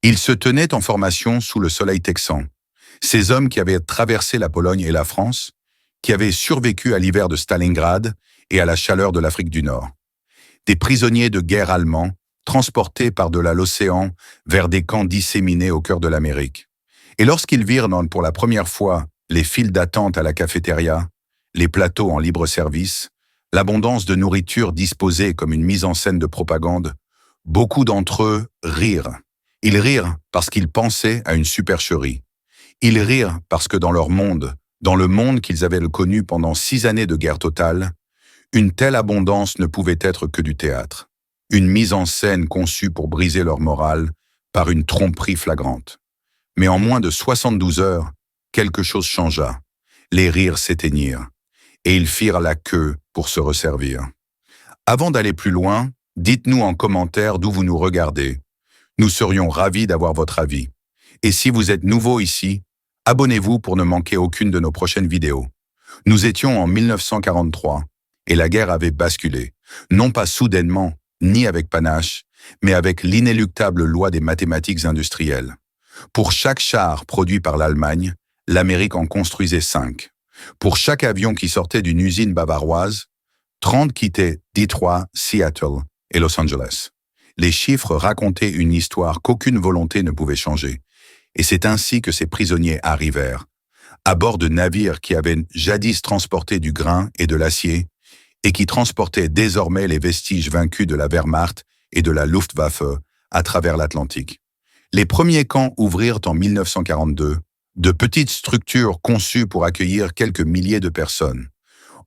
Ils se tenaient en formation sous le soleil texan. Ces hommes qui avaient traversé la Pologne et la France, qui avaient survécu à l'hiver de Stalingrad et à la chaleur de l'Afrique du Nord. Des prisonniers de guerre allemands, transportés par-delà l'océan vers des camps disséminés au cœur de l'Amérique. Et lorsqu'ils virent pour la première fois les files d'attente à la cafétéria, les plateaux en libre-service, l'abondance de nourriture disposée comme une mise en scène de propagande, beaucoup d'entre eux rirent. Ils rirent parce qu'ils pensaient à une supercherie. Ils rirent parce que dans leur monde, dans le monde qu'ils avaient connu pendant 6 années de guerre totale, une telle abondance ne pouvait être que du théâtre. Une mise en scène conçue pour briser leur morale par une tromperie flagrante. Mais en moins de 72 heures, quelque chose changea. Les rires s'éteignirent, et ils firent la queue pour se resservir. Avant d'aller plus loin, dites-nous en commentaire d'où vous nous regardez. Nous serions ravis d'avoir votre avis. Et si vous êtes nouveau ici, abonnez-vous pour ne manquer aucune de nos prochaines vidéos. Nous étions en 1943, et la guerre avait basculé, non pas soudainement, ni avec panache, mais avec l'inéluctable loi des mathématiques industrielles. Pour chaque char produit par l'Allemagne, l'Amérique en construisait 5. Pour chaque avion qui sortait d'une usine bavaroise, 30 quittaient Detroit, Seattle et Los Angeles. Les chiffres racontaient une histoire qu'aucune volonté ne pouvait changer. Et c'est ainsi que ces prisonniers arrivèrent, à bord de navires qui avaient jadis transporté du grain et de l'acier, et qui transportaient désormais les vestiges vaincus de la Wehrmacht et de la Luftwaffe à travers l'Atlantique. Les premiers camps ouvrirent en 1942, de petites structures conçues pour accueillir quelques milliers de personnes.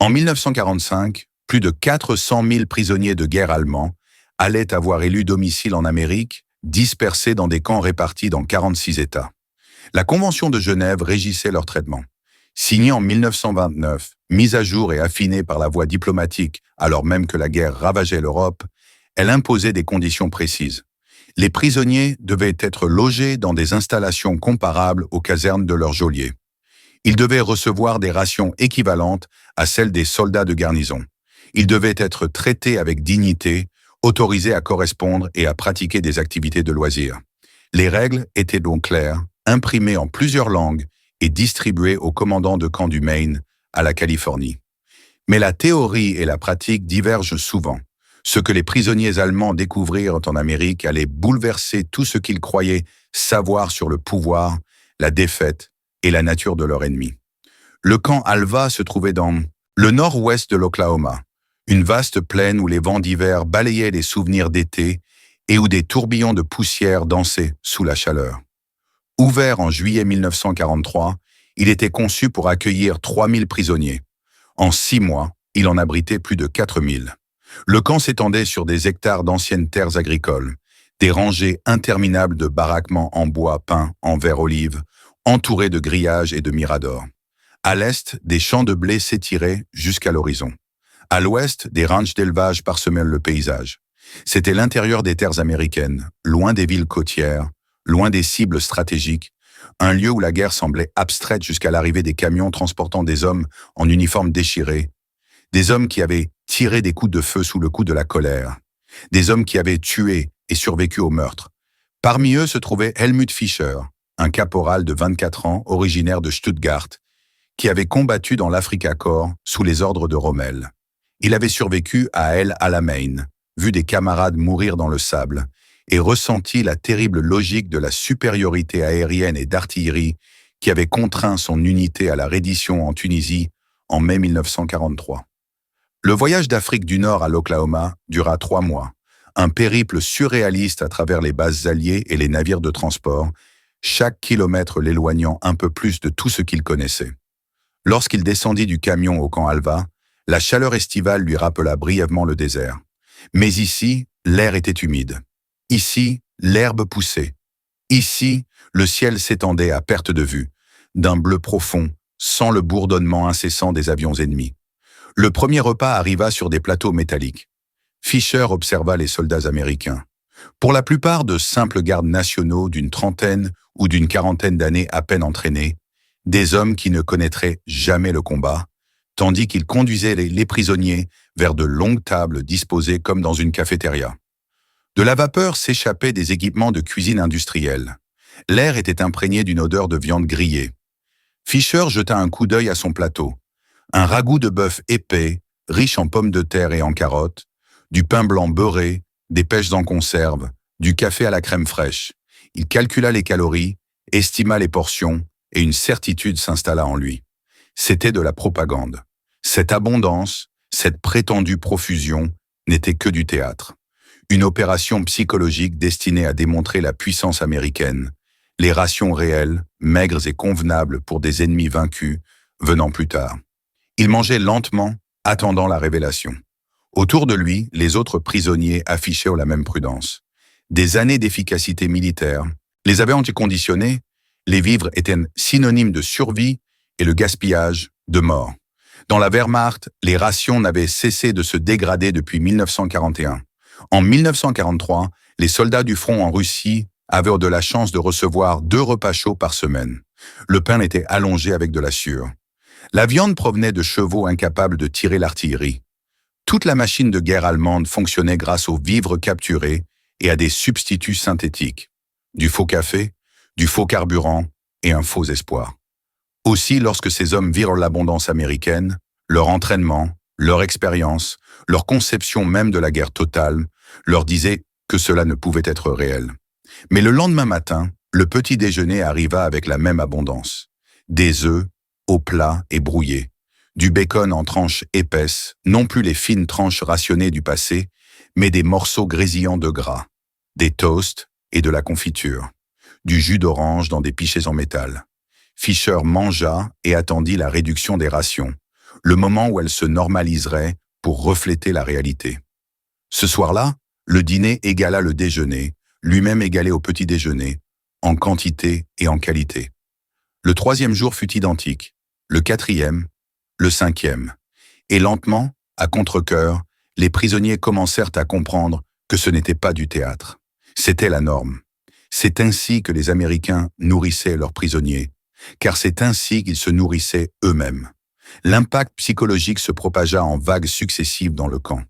En 1945, plus de 400 000 prisonniers de guerre allemands allaient avoir élu domicile en Amérique, dispersés dans des camps répartis dans 46 États. La Convention de Genève régissait leur traitement. Signée en 1929, mise à jour et affinée par la voie diplomatique alors même que la guerre ravageait l'Europe, elle imposait des conditions précises. Les prisonniers devaient être logés dans des installations comparables aux casernes de leurs geôliers. Ils devaient recevoir des rations équivalentes à celles des soldats de garnison. Ils devaient être traités avec dignité, autorisés à correspondre et à pratiquer des activités de loisirs. Les règles étaient donc claires, imprimées en plusieurs langues et distribuées aux commandants de camp du Maine à la Californie. Mais la théorie et la pratique divergent souvent. Ce que les prisonniers allemands découvrirent en Amérique allait bouleverser tout ce qu'ils croyaient savoir sur le pouvoir, la défaite et la nature de leur ennemi. Le camp Alva se trouvait dans le nord-ouest de l'Oklahoma, une vaste plaine où les vents d'hiver balayaient les souvenirs d'été et où des tourbillons de poussière dansaient sous la chaleur. Ouvert en juillet 1943, il était conçu pour accueillir 3000 prisonniers. En 6 mois, il en abritait plus de 4000. Le camp s'étendait sur des hectares d'anciennes terres agricoles, des rangées interminables de baraquements en bois peint en vert olive, entourés de grillages et de miradors. À l'est, des champs de blé s'étiraient jusqu'à l'horizon. À l'ouest, des ranchs d'élevage parsemaient le paysage. C'était l'intérieur des terres américaines, loin des villes côtières, loin des cibles stratégiques, un lieu où la guerre semblait abstraite jusqu'à l'arrivée des camions transportant des hommes en uniforme déchiré, des hommes qui avaient tiré des coups de feu sous le coup de la colère, des hommes qui avaient tué et survécu au meurtre. Parmi eux se trouvait Helmut Fischer, un caporal de 24 ans originaire de Stuttgart, qui avait combattu dans l'Afrika Korps sous les ordres de Rommel. Il avait survécu à El Alamein, vu des camarades mourir dans le sable, et ressenti la terrible logique de la supériorité aérienne et d'artillerie qui avait contraint son unité à la reddition en Tunisie en mai 1943. Le voyage d'Afrique du Nord à l'Oklahoma dura 3 mois, un périple surréaliste à travers les bases alliées et les navires de transport, chaque kilomètre l'éloignant un peu plus de tout ce qu'il connaissait. Lorsqu'il descendit du camion au camp Alva, la chaleur estivale lui rappela brièvement le désert. Mais ici, l'air était humide. Ici, l'herbe poussait. Ici, le ciel s'étendait à perte de vue, d'un bleu profond, sans le bourdonnement incessant des avions ennemis. Le premier repas arriva sur des plateaux métalliques. Fischer observa les soldats américains. Pour la plupart de simples gardes nationaux d'une trentaine ou d'une quarantaine d'années à peine entraînés, des hommes qui ne connaîtraient jamais le combat, tandis qu'ils conduisaient les prisonniers vers de longues tables disposées comme dans une cafétéria. De la vapeur s'échappait des équipements de cuisine industrielle. L'air était imprégné d'une odeur de viande grillée. Fisher jeta un coup d'œil à son plateau. Un ragoût de bœuf épais, riche en pommes de terre et en carottes, du pain blanc beurré, des pêches en conserve, du café à la crème fraîche. Il calcula les calories, estima les portions, et une certitude s'installa en lui. C'était de la propagande. Cette abondance, cette prétendue profusion, n'était que du théâtre. Une opération psychologique destinée à démontrer la puissance américaine, les rations réelles, maigres et convenables pour des ennemis vaincus, venant plus tard. Il mangeait lentement, attendant la révélation. Autour de lui, les autres prisonniers affichaient la même prudence. Des années d'efficacité militaire les avaient anticonditionnés, les vivres étaient synonymes de survie et le gaspillage de mort. Dans la Wehrmacht, les rations n'avaient cessé de se dégrader depuis 1941. En 1943, les soldats du front en Russie avaient de la chance de recevoir 2 repas chauds par semaine. Le pain était allongé avec de la sueur. La viande provenait de chevaux incapables de tirer l'artillerie. Toute la machine de guerre allemande fonctionnait grâce aux vivres capturés et à des substituts synthétiques. Du faux café, du faux carburant et un faux espoir. Aussi, lorsque ces hommes virent l'abondance américaine, leur entraînement, leur expérience, leur conception même de la guerre totale, leur disaient que cela ne pouvait être réel. Mais le lendemain matin, le petit déjeuner arriva avec la même abondance. Des œufs, au plat et brouillés. Du bacon en tranches épaisses, non plus les fines tranches rationnées du passé, mais des morceaux grésillants de gras. Des toasts et de la confiture. Du jus d'orange dans des pichets en métal. Fisher mangea et attendit la réduction des rations, le moment où elles se normaliseraient pour refléter la réalité. Ce soir-là, le dîner égala le déjeuner, lui-même égalé au petit déjeuner, en quantité et en qualité. Le 3e jour fut identique, le 4e, le 5e. Et lentement, à contre-cœur, les prisonniers commencèrent à comprendre que ce n'était pas du théâtre. C'était la norme. C'est ainsi que les Américains nourrissaient leurs prisonniers, car c'est ainsi qu'ils se nourrissaient eux-mêmes. L'impact psychologique se propagea en vagues successives dans le camp.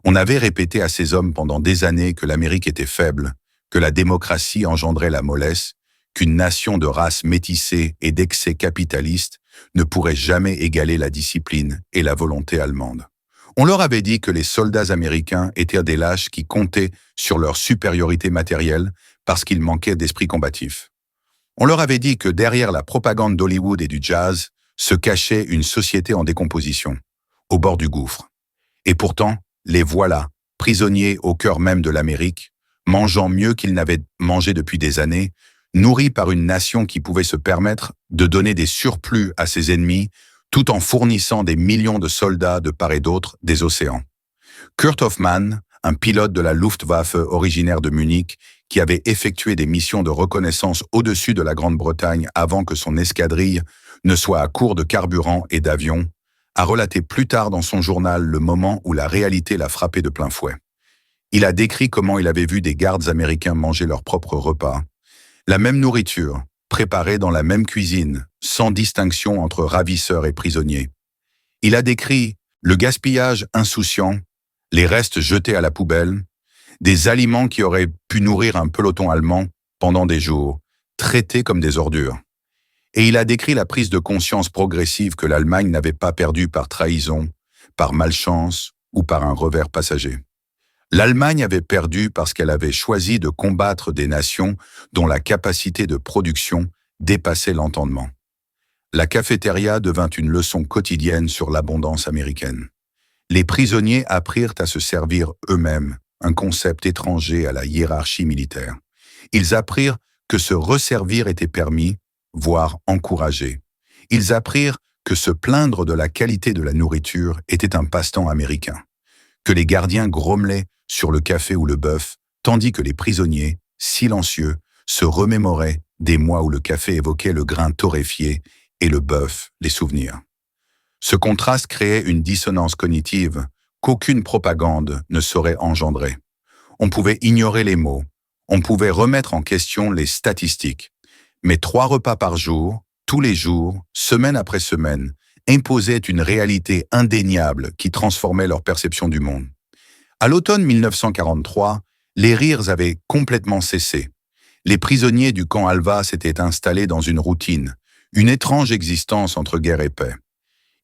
On avait répété à ces hommes pendant des années que l'Amérique était faible, que la démocratie engendrait la mollesse, qu'une nation de race métissée et d'excès capitaliste ne pourrait jamais égaler la discipline et la volonté allemande. On leur avait dit que les soldats américains étaient des lâches qui comptaient sur leur supériorité matérielle parce qu'ils manquaient d'esprit combatif. On leur avait dit que derrière la propagande d'Hollywood et du jazz se cachait une société en décomposition, au bord du gouffre. Et pourtant, les voilà, prisonniers au cœur même de l'Amérique, mangeant mieux qu'ils n'avaient mangé depuis des années, nourris par une nation qui pouvait se permettre de donner des surplus à ses ennemis tout en fournissant des millions de soldats de part et d'autre des océans. Kurt Hoffmann, un pilote de la Luftwaffe originaire de Munich, qui avait effectué des missions de reconnaissance au-dessus de la Grande-Bretagne avant que son escadrille ne soit à court de carburant et d'avions, a relaté plus tard dans son journal le moment où la réalité l'a frappé de plein fouet. Il a décrit comment il avait vu des gardes américains manger leur propre repas, la même nourriture, préparée dans la même cuisine, sans distinction entre ravisseurs et prisonniers. Il a décrit le gaspillage insouciant, les restes jetés à la poubelle, des aliments qui auraient pu nourrir un peloton allemand pendant des jours, traités comme des ordures. Et il a décrit la prise de conscience progressive que l'Allemagne n'avait pas perdue par trahison, par malchance ou par un revers passager. L'Allemagne avait perdu parce qu'elle avait choisi de combattre des nations dont la capacité de production dépassait l'entendement. La cafétéria devint une leçon quotidienne sur l'abondance américaine. Les prisonniers apprirent à se servir eux-mêmes, un concept étranger à la hiérarchie militaire. Ils apprirent que se resservir était permis, voire encouragé. Ils apprirent que se plaindre de la qualité de la nourriture était un passe-temps américain, que les gardiens grommelaient sur le café ou le bœuf, tandis que les prisonniers, silencieux, se remémoraient des mois où le café évoquait le grain torréfié et le bœuf les souvenirs. Ce contraste créait une dissonance cognitive qu'aucune propagande ne saurait engendrer. On pouvait ignorer les mots, on pouvait remettre en question les statistiques, mais 3 repas par jour, tous les jours, semaine après semaine, imposaient une réalité indéniable qui transformait leur perception du monde. À l'automne 1943, Les rires avaient complètement cessé. Les prisonniers du camp Alva s'étaient installés dans une routine, une étrange existence entre guerre et paix.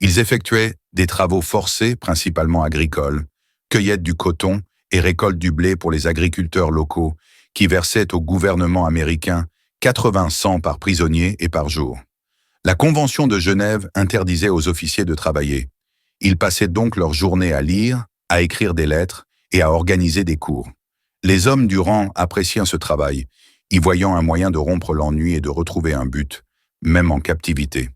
Ils effectuaient des travaux forcés, principalement agricoles, cueillette du coton et récolte du blé pour les agriculteurs locaux qui versaient au gouvernement américain 80 cents par prisonnier et par jour. La Convention de Genève interdisait aux officiers de travailler. Ils passaient donc leur journée à lire, à écrire des lettres et à organiser des cours. Les hommes du rang appréciaient ce travail, y voyant un moyen de rompre l'ennui et de retrouver un but, même en captivité.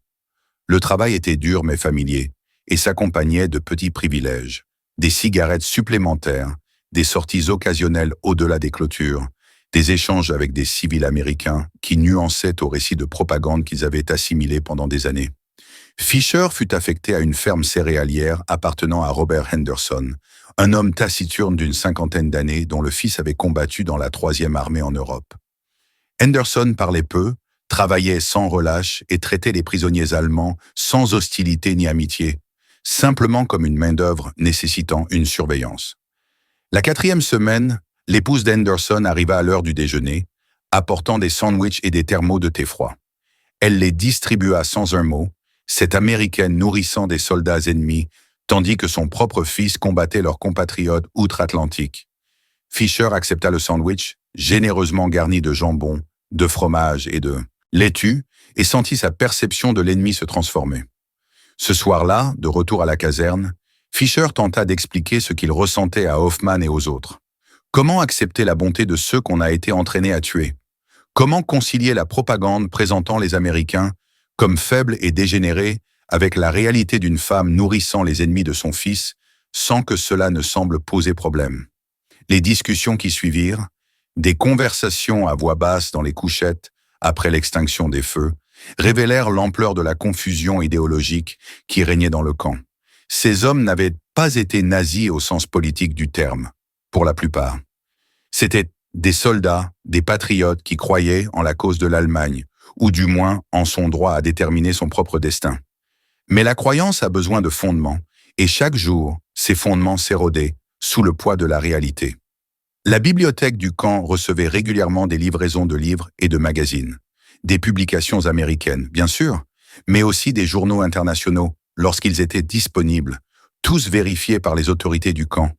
Le travail était dur mais familier, et s'accompagnait de petits privilèges, des cigarettes supplémentaires, des sorties occasionnelles au-delà des clôtures, des échanges avec des civils américains qui nuançaient au récit de propagande qu'ils avaient assimilé pendant des années. Fisher fut affecté à une ferme céréalière appartenant à Robert Henderson, un homme taciturne d'une cinquantaine d'années dont le fils avait combattu dans la 3e armée en Europe. Henderson parlait peu, travaillait sans relâche et traitait les prisonniers allemands sans hostilité ni amitié, simplement comme une main-d'œuvre nécessitant une surveillance. La 4e semaine, l'épouse d'Henderson arriva à l'heure du déjeuner, apportant des sandwichs et des thermos de thé froid. Elle les distribua sans un mot, cette Américaine nourrissant des soldats ennemis, tandis que son propre fils combattait leurs compatriotes outre-Atlantique. Fisher accepta le sandwich, généreusement garni de jambon, de fromage et de laitue, et sentit sa perception de l'ennemi se transformer. Ce soir-là, de retour à la caserne, Fisher tenta d'expliquer ce qu'il ressentait à Hoffman et aux autres. Comment accepter la bonté de ceux qu'on a été entraînés à tuer? Comment concilier la propagande présentant les Américains comme faibles et dégénérés avec la réalité d'une femme nourrissant les ennemis de son fils sans que cela ne semble poser problème? Les discussions qui suivirent, des conversations à voix basse dans les couchettes après l'extinction des feux, révélèrent l'ampleur de la confusion idéologique qui régnait dans le camp. Ces hommes n'avaient pas été nazis au sens politique du terme, pour la plupart. C'étaient des soldats, des patriotes qui croyaient en la cause de l'Allemagne, ou du moins en son droit à déterminer son propre destin. Mais la croyance a besoin de fondements, et chaque jour, ces fondements s'érodaient sous le poids de la réalité. La bibliothèque du camp recevait régulièrement des livraisons de livres et de magazines, des publications américaines, bien sûr, mais aussi des journaux internationaux, lorsqu'ils étaient disponibles, tous vérifiés par les autorités du camp,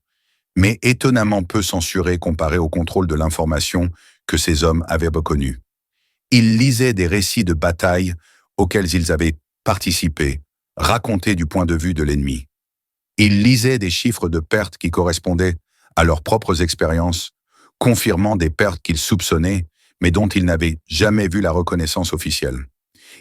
mais étonnamment peu censurés comparés au contrôle de l'information que ces hommes avaient reconnu. Ils lisaient des récits de batailles auxquels ils avaient participé, racontés du point de vue de l'ennemi. Ils lisaient des chiffres de pertes qui correspondaient à leurs propres expériences, confirmant des pertes qu'ils soupçonnaient, mais dont ils n'avaient jamais vu la reconnaissance officielle.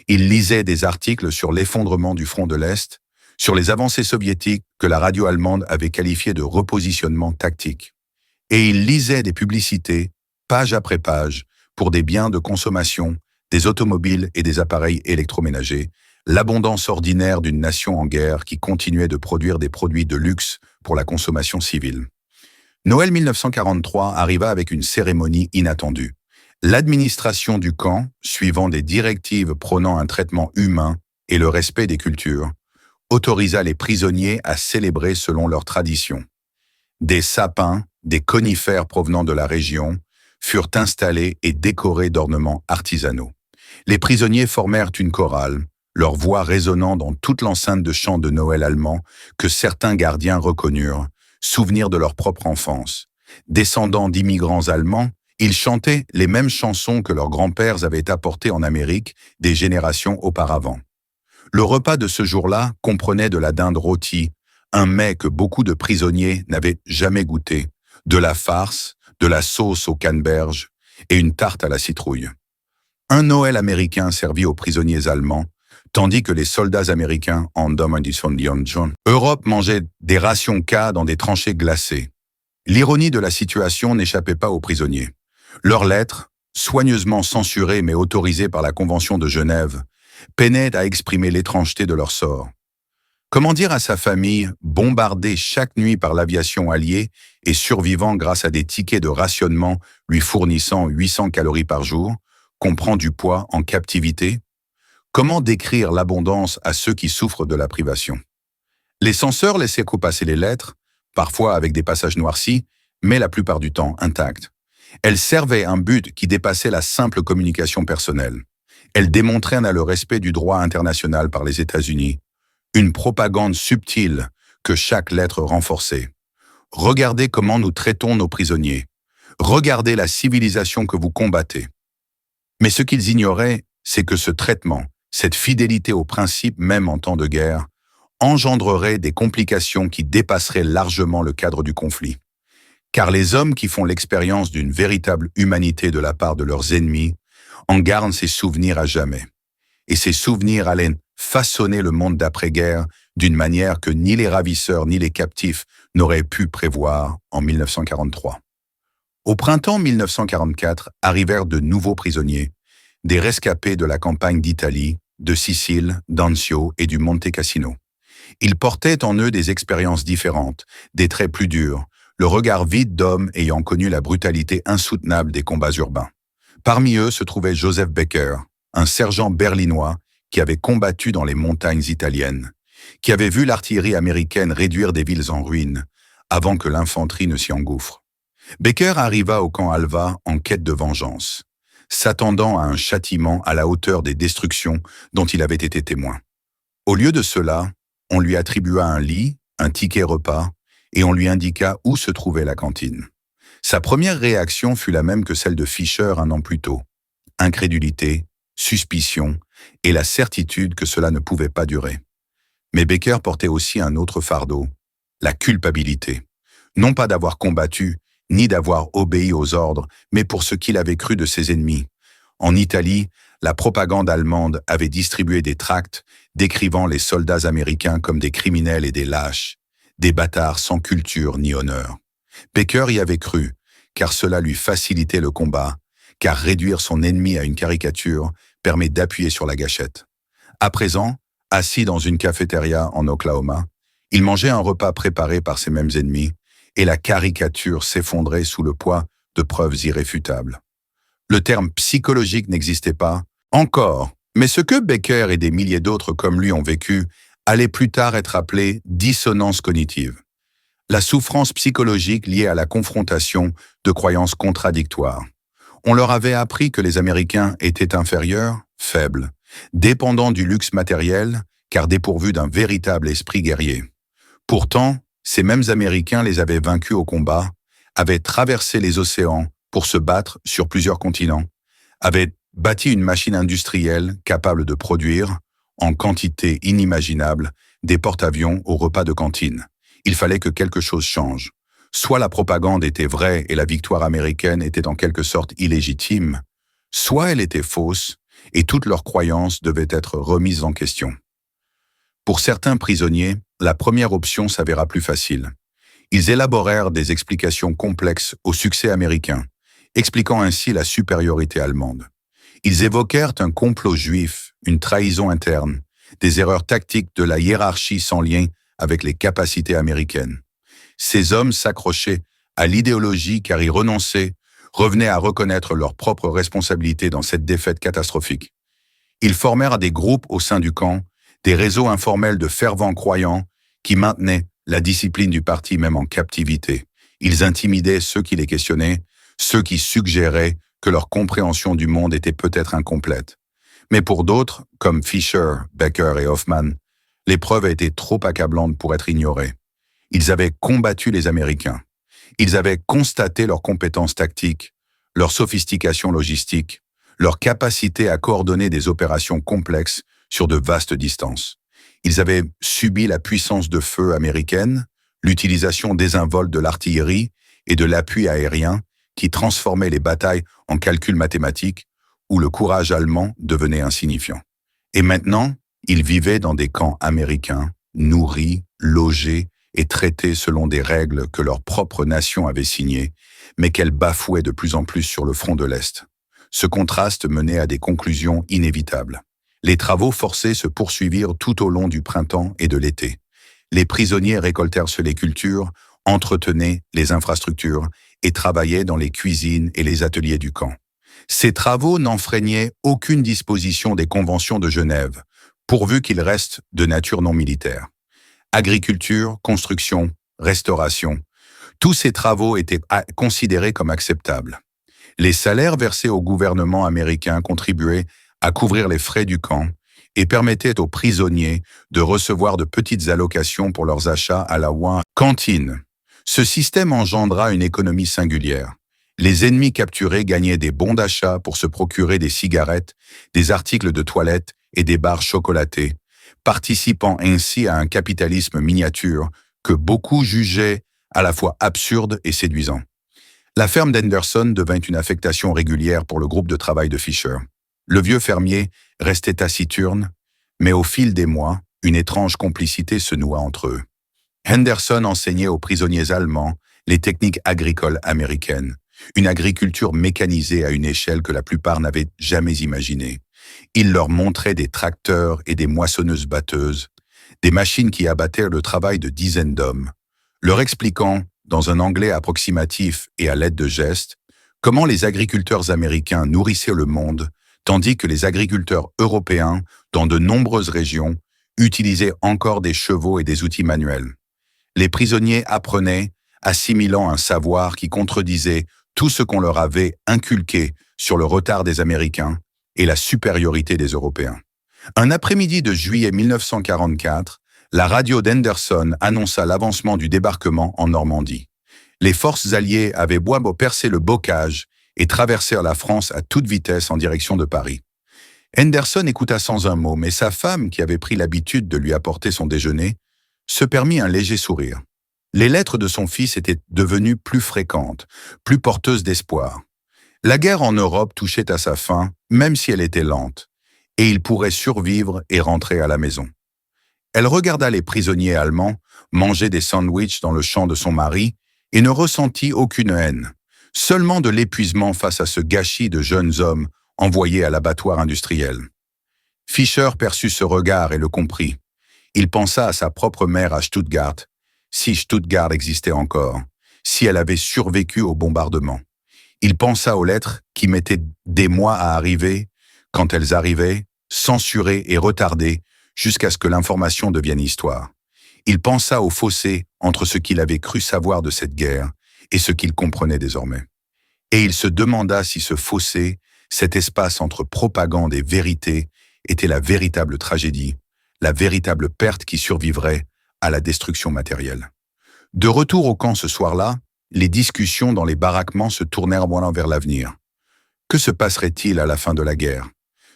Ils lisaient des articles sur l'effondrement du front de l'Est, sur les avancées soviétiques que la radio allemande avait qualifiées de repositionnement tactique. Et ils lisaient des publicités, page après page, pour des biens de consommation, des automobiles et des appareils électroménagers, l'abondance ordinaire d'une nation en guerre qui continuait de produire des produits de luxe pour la consommation civile. Noël 1943 arriva avec une cérémonie inattendue. L'administration du camp, suivant des directives prônant un traitement humain et le respect des cultures, autorisa les prisonniers à célébrer selon leurs traditions. Des sapins, des conifères provenant de la région, furent installés et décorés d'ornements artisanaux. Les prisonniers formèrent une chorale, leur voix résonnant dans toute l'enceinte de chants de Noël allemands que certains gardiens reconnurent, souvenirs de leur propre enfance. Descendants d'immigrants allemands, ils chantaient les mêmes chansons que leurs grands-pères avaient apportées en Amérique des générations auparavant. Le repas de ce jour-là comprenait de la dinde rôtie, un mets que beaucoup de prisonniers n'avaient jamais goûté, de la farce, de la sauce aux canneberges et une tarte à la citrouille. Un Noël américain servi aux prisonniers allemands, tandis que les soldats américains en Europe mangeaient des rations K dans des tranchées glacées. L'ironie de la situation n'échappait pas aux prisonniers. Leurs lettres, soigneusement censurées mais autorisées par la Convention de Genève, peinaient à exprimer l'étrangeté de leur sort. Comment dire à sa famille, bombardée chaque nuit par l'aviation alliée et survivant grâce à des tickets de rationnement lui fournissant 800 calories par jour, qu'on prend du poids en captivité? Comment décrire l'abondance à ceux qui souffrent de la privation? Les censeurs laissaient passer les lettres, parfois avec des passages noircis, mais la plupart du temps intactes. Elles servaient un but qui dépassait la simple communication personnelle. Elles démontraient le respect du droit international par les États-Unis, une propagande subtile que chaque lettre renforçait. Regardez comment nous traitons nos prisonniers. Regardez la civilisation que vous combattez. Mais ce qu'ils ignoraient, c'est que ce traitement, cette fidélité aux principes même en temps de guerre, engendrerait des complications qui dépasseraient largement le cadre du conflit. Car les hommes qui font l'expérience d'une véritable humanité de la part de leurs ennemis en gardent ces souvenirs à jamais. Et ces souvenirs allaient façonner le monde d'après-guerre d'une manière que ni les ravisseurs ni les captifs n'auraient pu prévoir en 1943. Au printemps 1944 arrivèrent de nouveaux prisonniers, des rescapés de la campagne d'Italie, de Sicile, d'Anzio et du Monte Cassino. Ils portaient en eux des expériences différentes, des traits plus durs, le regard vide d'hommes ayant connu la brutalité insoutenable des combats urbains. Parmi eux se trouvait Joseph Becker, un sergent berlinois qui avait combattu dans les montagnes italiennes, qui avait vu l'artillerie américaine réduire des villes en ruines avant que l'infanterie ne s'y engouffre. Becker arriva au camp Alva en quête de vengeance, s'attendant à un châtiment à la hauteur des destructions dont il avait été témoin. Au lieu de cela, on lui attribua un lit, un ticket repas, et on lui indiqua où se trouvait la cantine. Sa première réaction fut la même que celle de Fischer un an plus tôt. Incrédulité, suspicion et la certitude que cela ne pouvait pas durer. Mais Becker portait aussi un autre fardeau, la culpabilité. Non pas d'avoir combattu, ni d'avoir obéi aux ordres, mais pour ce qu'il avait cru de ses ennemis. En Italie, la propagande allemande avait distribué des tracts décrivant les soldats américains comme des criminels et des lâches, des bâtards sans culture ni honneur. Becker y avait cru, car cela lui facilitait le combat, car réduire son ennemi à une caricature permet d'appuyer sur la gâchette. À présent, assis dans une cafétéria en Oklahoma, il mangeait un repas préparé par ses mêmes ennemis, et la caricature s'effondrait sous le poids de preuves irréfutables. Le terme psychologique n'existait pas encore, mais ce que Becker et des milliers d'autres comme lui ont vécu allait plus tard être appelé dissonance cognitive. La souffrance psychologique liée à la confrontation de croyances contradictoires. On leur avait appris que les Américains étaient inférieurs, faibles, dépendants du luxe matériel, car dépourvus d'un véritable esprit guerrier. Pourtant, ces mêmes Américains les avaient vaincus au combat, avaient traversé les océans pour se battre sur plusieurs continents, avaient bâti une machine industrielle capable de produire, en quantité inimaginable, des porte-avions au repas de cantine. Il fallait que quelque chose change. Soit la propagande était vraie et la victoire américaine était en quelque sorte illégitime, soit elle était fausse et toutes leurs croyances devaient être remises en question. Pour certains prisonniers, la première option s'avéra plus facile. Ils élaborèrent des explications complexes au succès américain, expliquant ainsi la supériorité allemande. Ils évoquèrent un complot juif, une trahison interne, des erreurs tactiques de la hiérarchie sans lien avec les capacités américaines. Ces hommes s'accrochaient à l'idéologie car y renonçaient, revenaient à reconnaître leur propre responsabilité dans cette défaite catastrophique. Ils formèrent des groupes au sein du camp, des réseaux informels de fervents croyants qui maintenaient la discipline du parti même en captivité. Ils intimidaient ceux qui les questionnaient, ceux qui suggéraient que leur compréhension du monde était peut-être incomplète. Mais pour d'autres, comme Fischer, Becker et Hoffman, les preuves étaient trop accablantes pour être ignorées. Ils avaient combattu les Américains. Ils avaient constaté leurs compétences tactiques, leur sophistication logistique, leur capacité à coordonner des opérations complexes sur de vastes distances. Ils avaient subi la puissance de feu américaine, l'utilisation désinvolte de l'artillerie et de l'appui aérien qui transformait les batailles en calculs mathématiques où le courage allemand devenait insignifiant. Et maintenant, ils vivaient dans des camps américains, nourris, logés et traités selon des règles que leur propre nation avait signées, mais qu'elle bafouait de plus en plus sur le front de l'Est. Ce contraste menait à des conclusions inévitables. Les travaux forcés se poursuivirent tout au long du printemps et de l'été. Les prisonniers récoltèrent sur les cultures, entretenaient les infrastructures et travaillaient dans les cuisines et les ateliers du camp. Ces travaux n'enfreignaient aucune disposition des conventions de Genève, pourvu qu'ils restent de nature non militaire. Agriculture, construction, restauration, Tous ces travaux étaient considérés comme acceptables. Les salaires versés au gouvernement américain contribuaient à couvrir les frais du camp et permettaient aux prisonniers de recevoir de petites allocations pour leurs achats à la cantine. Ce système engendra une économie singulière. Les ennemis capturés gagnaient des bons d'achat pour se procurer des cigarettes, des articles de toilette et des barres chocolatées, participant ainsi à un capitalisme miniature que beaucoup jugeaient à la fois absurde et séduisant. La ferme d'Henderson devint une affectation régulière pour le groupe de travail de Fisher. Le vieux fermier restait taciturne, mais au fil des mois, une étrange complicité se noua entre eux. Henderson enseignait aux prisonniers allemands les techniques agricoles américaines, une agriculture mécanisée à une échelle que la plupart n'avaient jamais imaginée. Il leur montrait des tracteurs et des moissonneuses-batteuses, des machines qui abattaient le travail de dizaines d'hommes, leur expliquant, dans un anglais approximatif et à l'aide de gestes, comment les agriculteurs américains nourrissaient le monde, tandis que les agriculteurs européens, dans de nombreuses régions, utilisaient encore des chevaux et des outils manuels. Les prisonniers apprenaient, assimilant un savoir qui contredisait tout ce qu'on leur avait inculqué sur le retard des Américains et la supériorité des Européens. Un après-midi de juillet 1944, la radio d'Henderson annonça l'avancement du débarquement en Normandie. Les forces alliées avaient beau percer le bocage et traversèrent la France à toute vitesse en direction de Paris. Henderson écouta sans un mot, mais sa femme, qui avait pris l'habitude de lui apporter son déjeuner, se permit un léger sourire. Les lettres de son fils étaient devenues plus fréquentes, plus porteuses d'espoir. La guerre en Europe touchait à sa fin, même si elle était lente, et il pourrait survivre et rentrer à la maison. Elle regarda les prisonniers allemands manger des sandwichs dans le champ de son mari et ne ressentit aucune haine, seulement de l'épuisement face à ce gâchis de jeunes hommes envoyés à l'abattoir industriel. Fischer perçut ce regard et le comprit. Il pensa à sa propre mère à Stuttgart, si Stuttgart existait encore, si elle avait survécu au bombardement. Il pensa aux lettres qui mettaient des mois à arriver, quand elles arrivaient, censurées et retardées, jusqu'à ce que l'information devienne histoire. Il pensa au fossé entre ce qu'il avait cru savoir de cette guerre et ce qu'il comprenait désormais. Et il se demanda si ce fossé, cet espace entre propagande et vérité, était la véritable tragédie, la véritable perte qui survivrait à la destruction matérielle. De retour au camp ce soir-là, les discussions dans les baraquements se tournèrent vers l'avenir. Que se passerait-il à la fin de la guerre?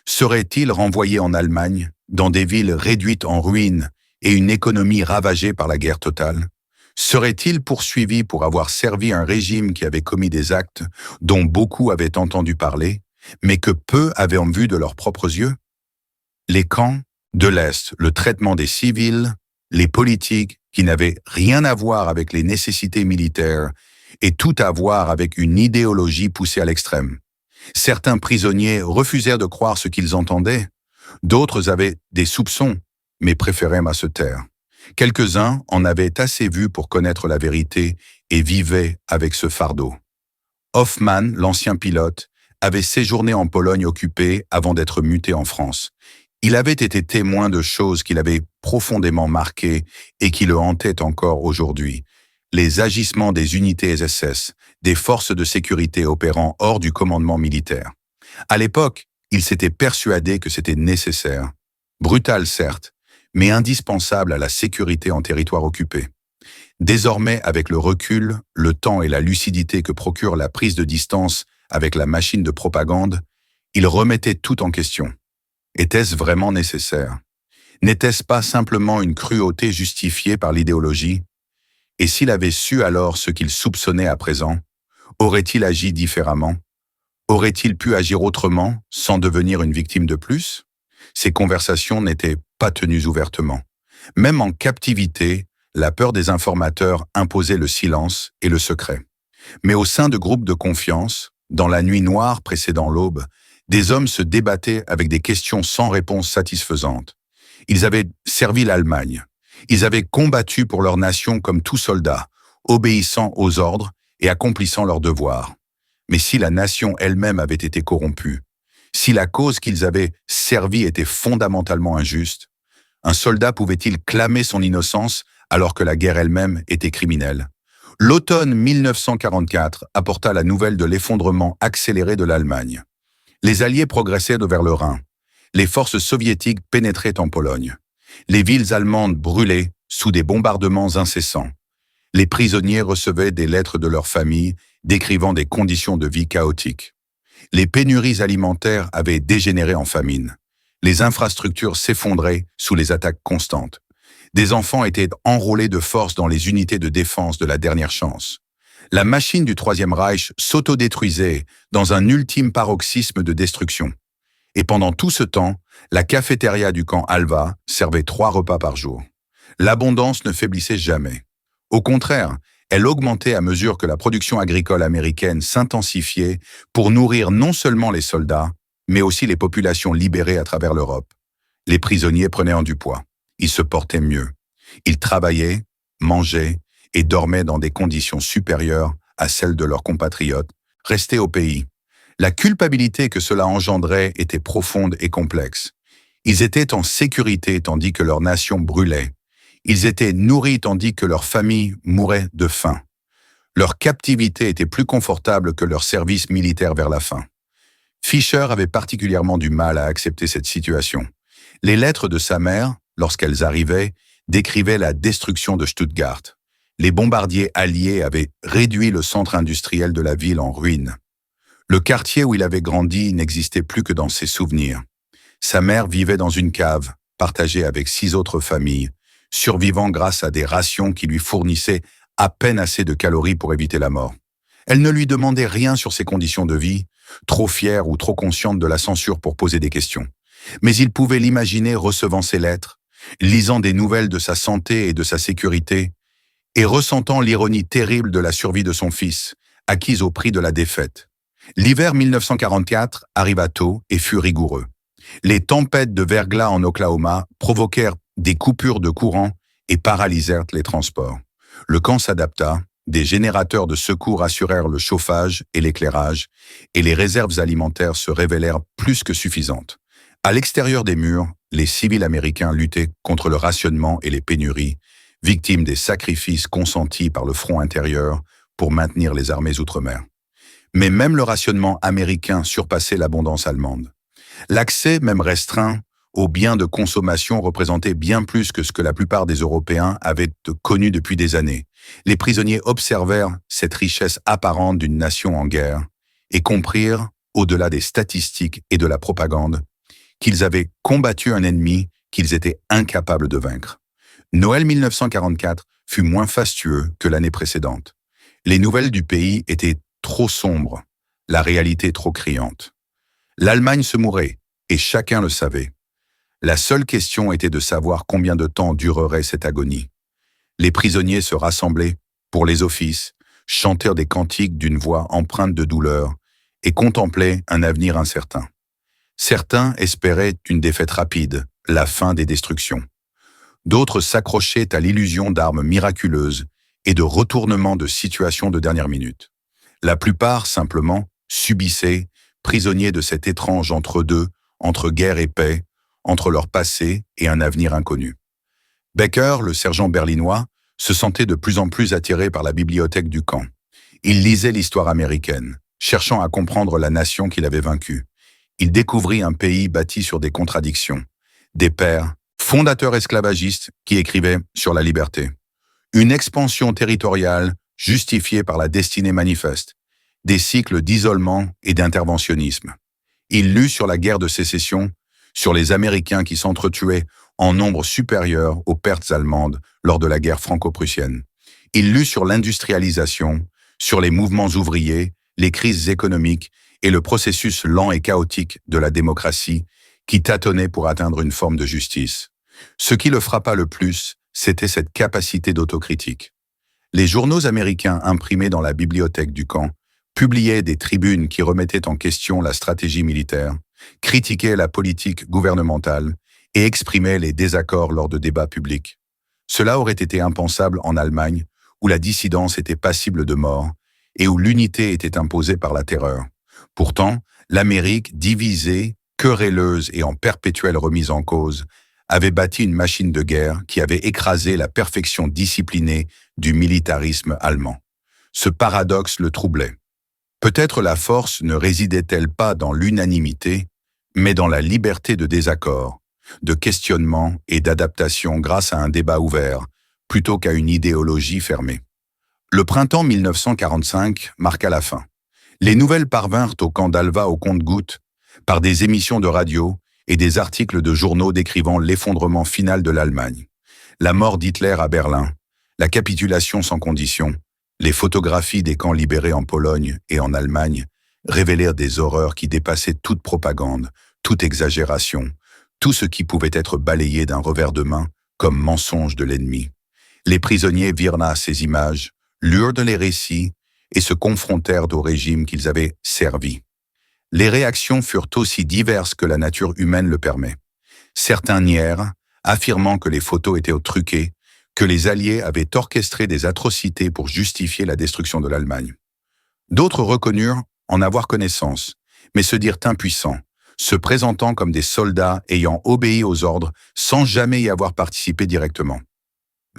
Serait-il renvoyé en Allemagne, dans des villes réduites en ruines et une économie ravagée par la guerre totale? Serait-il poursuivi pour avoir servi un régime qui avait commis des actes dont beaucoup avaient entendu parler, mais que peu avaient en vue de leurs propres yeux? Les camps de l'Est, le traitement des civils, les politiques qui n'avaient rien à voir avec les nécessités militaires et tout à voir avec une idéologie poussée à l'extrême. Certains prisonniers refusèrent de croire ce qu'ils entendaient, d'autres avaient des soupçons, mais préféraient se taire. Quelques-uns en avaient assez vu pour connaître la vérité et vivaient avec ce fardeau. Hoffmann, l'ancien pilote, avait séjourné en Pologne occupée avant d'être muté en France. Il avait été témoin de choses qui l'avaient profondément marqué et qui le hantaient encore aujourd'hui. Les agissements des unités SS, des forces de sécurité opérant hors du commandement militaire. À l'époque, il s'était persuadé que c'était nécessaire. Brutal, certes, mais indispensable à la sécurité en territoire occupé. Désormais, avec le recul, le temps et la lucidité que procure la prise de distance avec la machine de propagande, il remettait tout en question. Était-ce vraiment nécessaire? N'était-ce pas simplement une cruauté justifiée par l'idéologie? Et s'il avait su alors ce qu'il soupçonnait à présent, aurait-il agi différemment? Aurait-il pu agir autrement, sans devenir une victime de plus? Ces conversations n'étaient pas tenues ouvertement. Même en captivité, la peur des informateurs imposait le silence et le secret. Mais au sein de groupes de confiance, dans la nuit noire précédant l'aube, des hommes se débattaient avec des questions sans réponse satisfaisante. Ils avaient servi l'Allemagne. Ils avaient combattu pour leur nation comme tout soldat, obéissant aux ordres et accomplissant leurs devoirs. Mais si la nation elle-même avait été corrompue, si la cause qu'ils avaient servie était fondamentalement injuste, un soldat pouvait-il clamer son innocence alors que la guerre elle-même était criminelle? L'automne 1944 apporta la nouvelle de l'effondrement accéléré de l'Allemagne. Les Alliés progressaient vers le Rhin. Les forces soviétiques pénétraient en Pologne. Les villes allemandes brûlaient sous des bombardements incessants. Les prisonniers recevaient des lettres de leurs familles décrivant des conditions de vie chaotiques. Les pénuries alimentaires avaient dégénéré en famine. Les infrastructures s'effondraient sous les attaques constantes. Des enfants étaient enrôlés de force dans les unités de défense de la dernière chance. La machine du Troisième Reich s'autodétruisait dans un ultime paroxysme de destruction. Et pendant tout ce temps, la cafétéria du camp Alva servait 3 repas par jour. L'abondance ne faiblissait jamais. Au contraire, elle augmentait à mesure que la production agricole américaine s'intensifiait pour nourrir non seulement les soldats, mais aussi les populations libérées à travers l'Europe. Les prisonniers prenaient en du poids. Ils se portaient mieux. Ils travaillaient, mangeaient et dormaient dans des conditions supérieures à celles de leurs compatriotes, restés au pays. La culpabilité que cela engendrait était profonde et complexe. Ils étaient en sécurité tandis que leur nation brûlait. Ils étaient nourris tandis que leurs familles mouraient de faim. Leur captivité était plus confortable que leur service militaire vers la fin. Fischer avait particulièrement du mal à accepter cette situation. Les lettres de sa mère, lorsqu'elles arrivaient, décrivaient la destruction de Stuttgart. Les bombardiers alliés avaient réduit le centre industriel de la ville en ruine. Le quartier où il avait grandi n'existait plus que dans ses souvenirs. Sa mère vivait dans une cave, partagée avec 6 autres familles, survivant grâce à des rations qui lui fournissaient à peine assez de calories pour éviter la mort. Elle ne lui demandait rien sur ses conditions de vie, trop fière ou trop consciente de la censure pour poser des questions. Mais il pouvait l'imaginer recevant ses lettres, lisant des nouvelles de sa santé et de sa sécurité, et ressentant l'ironie terrible de la survie de son fils, acquise au prix de la défaite. L'hiver 1944 arriva tôt et fut rigoureux. Les tempêtes de verglas en Oklahoma provoquèrent des coupures de courant et paralysèrent les transports. Le camp s'adapta, des générateurs de secours assurèrent le chauffage et l'éclairage, et les réserves alimentaires se révélèrent plus que suffisantes. À l'extérieur des murs, les civils américains luttaient contre le rationnement et les pénuries, victimes des sacrifices consentis par le front intérieur pour maintenir les armées outre-mer. Mais même le rationnement américain surpassait l'abondance allemande. L'accès, même restreint, aux biens de consommation représentait bien plus que ce que la plupart des Européens avaient connu depuis des années. Les prisonniers observèrent cette richesse apparente d'une nation en guerre et comprirent, au-delà des statistiques et de la propagande, qu'ils avaient combattu un ennemi qu'ils étaient incapables de vaincre. Noël 1944 fut moins fastueux que l'année précédente. Les nouvelles du pays étaient trop sombres, la réalité trop criante. L'Allemagne se mourait, et chacun le savait. La seule question était de savoir combien de temps durerait cette agonie. Les prisonniers se rassemblaient pour les offices, chantèrent des cantiques d'une voix empreinte de douleur et contemplaient un avenir incertain. Certains espéraient une défaite rapide, la fin des destructions. D'autres s'accrochaient à l'illusion d'armes miraculeuses et de retournements de situations de dernière minute. La plupart, simplement, subissaient, prisonniers de cet étrange entre-deux, entre guerre et paix, entre leur passé et un avenir inconnu. Becker, le sergent berlinois, se sentait de plus en plus attiré par la bibliothèque du camp. Il lisait l'histoire américaine, cherchant à comprendre la nation qu'il avait vaincue. Il découvrit un pays bâti sur des contradictions, des pères, fondateurs esclavagistes qui écrivaient sur la liberté, une expansion territoriale justifiée par la destinée manifeste, des cycles d'isolement et d'interventionnisme. Il lut sur la guerre de sécession, sur les Américains qui s'entretuaient en nombre supérieur aux pertes allemandes lors de la guerre franco-prussienne. Il lut sur l'industrialisation, sur les mouvements ouvriers, les crises économiques et le processus lent et chaotique de la démocratie qui tâtonnait pour atteindre une forme de justice. Ce qui le frappa le plus, c'était cette capacité d'autocritique. Les journaux américains imprimés dans la bibliothèque du camp publiaient des tribunes qui remettaient en question la stratégie militaire, critiquaient la politique gouvernementale et exprimaient les désaccords lors de débats publics. Cela aurait été impensable en Allemagne, où la dissidence était passible de mort et où l'unité était imposée par la terreur. Pourtant, l'Amérique, divisée, querelleuse et en perpétuelle remise en cause, avait bâti une machine de guerre qui avait écrasé la perfection disciplinée du militarisme allemand. Ce paradoxe le troublait. Peut-être la force ne résidait-elle pas dans l'unanimité, mais dans la liberté de désaccord, de questionnement et d'adaptation grâce à un débat ouvert, plutôt qu'à une idéologie fermée. Le printemps 1945 marqua la fin. Les nouvelles parvinrent au camp d'Alva au compte-gouttes, par des émissions de radio et des articles de journaux décrivant l'effondrement final de l'Allemagne, la mort d'Hitler à Berlin, la capitulation sans condition, les photographies des camps libérés en Pologne et en Allemagne révélèrent des horreurs qui dépassaient toute propagande, toute exagération, tout ce qui pouvait être balayé d'un revers de main comme mensonge de l'ennemi. Les prisonniers virent là ces images, lurent les récits et se confrontèrent au régime qu'ils avaient servi. Les réactions furent aussi diverses que la nature humaine le permet. Certains nièrent, affirmant que les photos étaient truquées, que les Alliés avaient orchestré des atrocités pour justifier la destruction de l'Allemagne. D'autres reconnurent en avoir connaissance, mais se dirent impuissants, se présentant comme des soldats ayant obéi aux ordres sans jamais y avoir participé directement.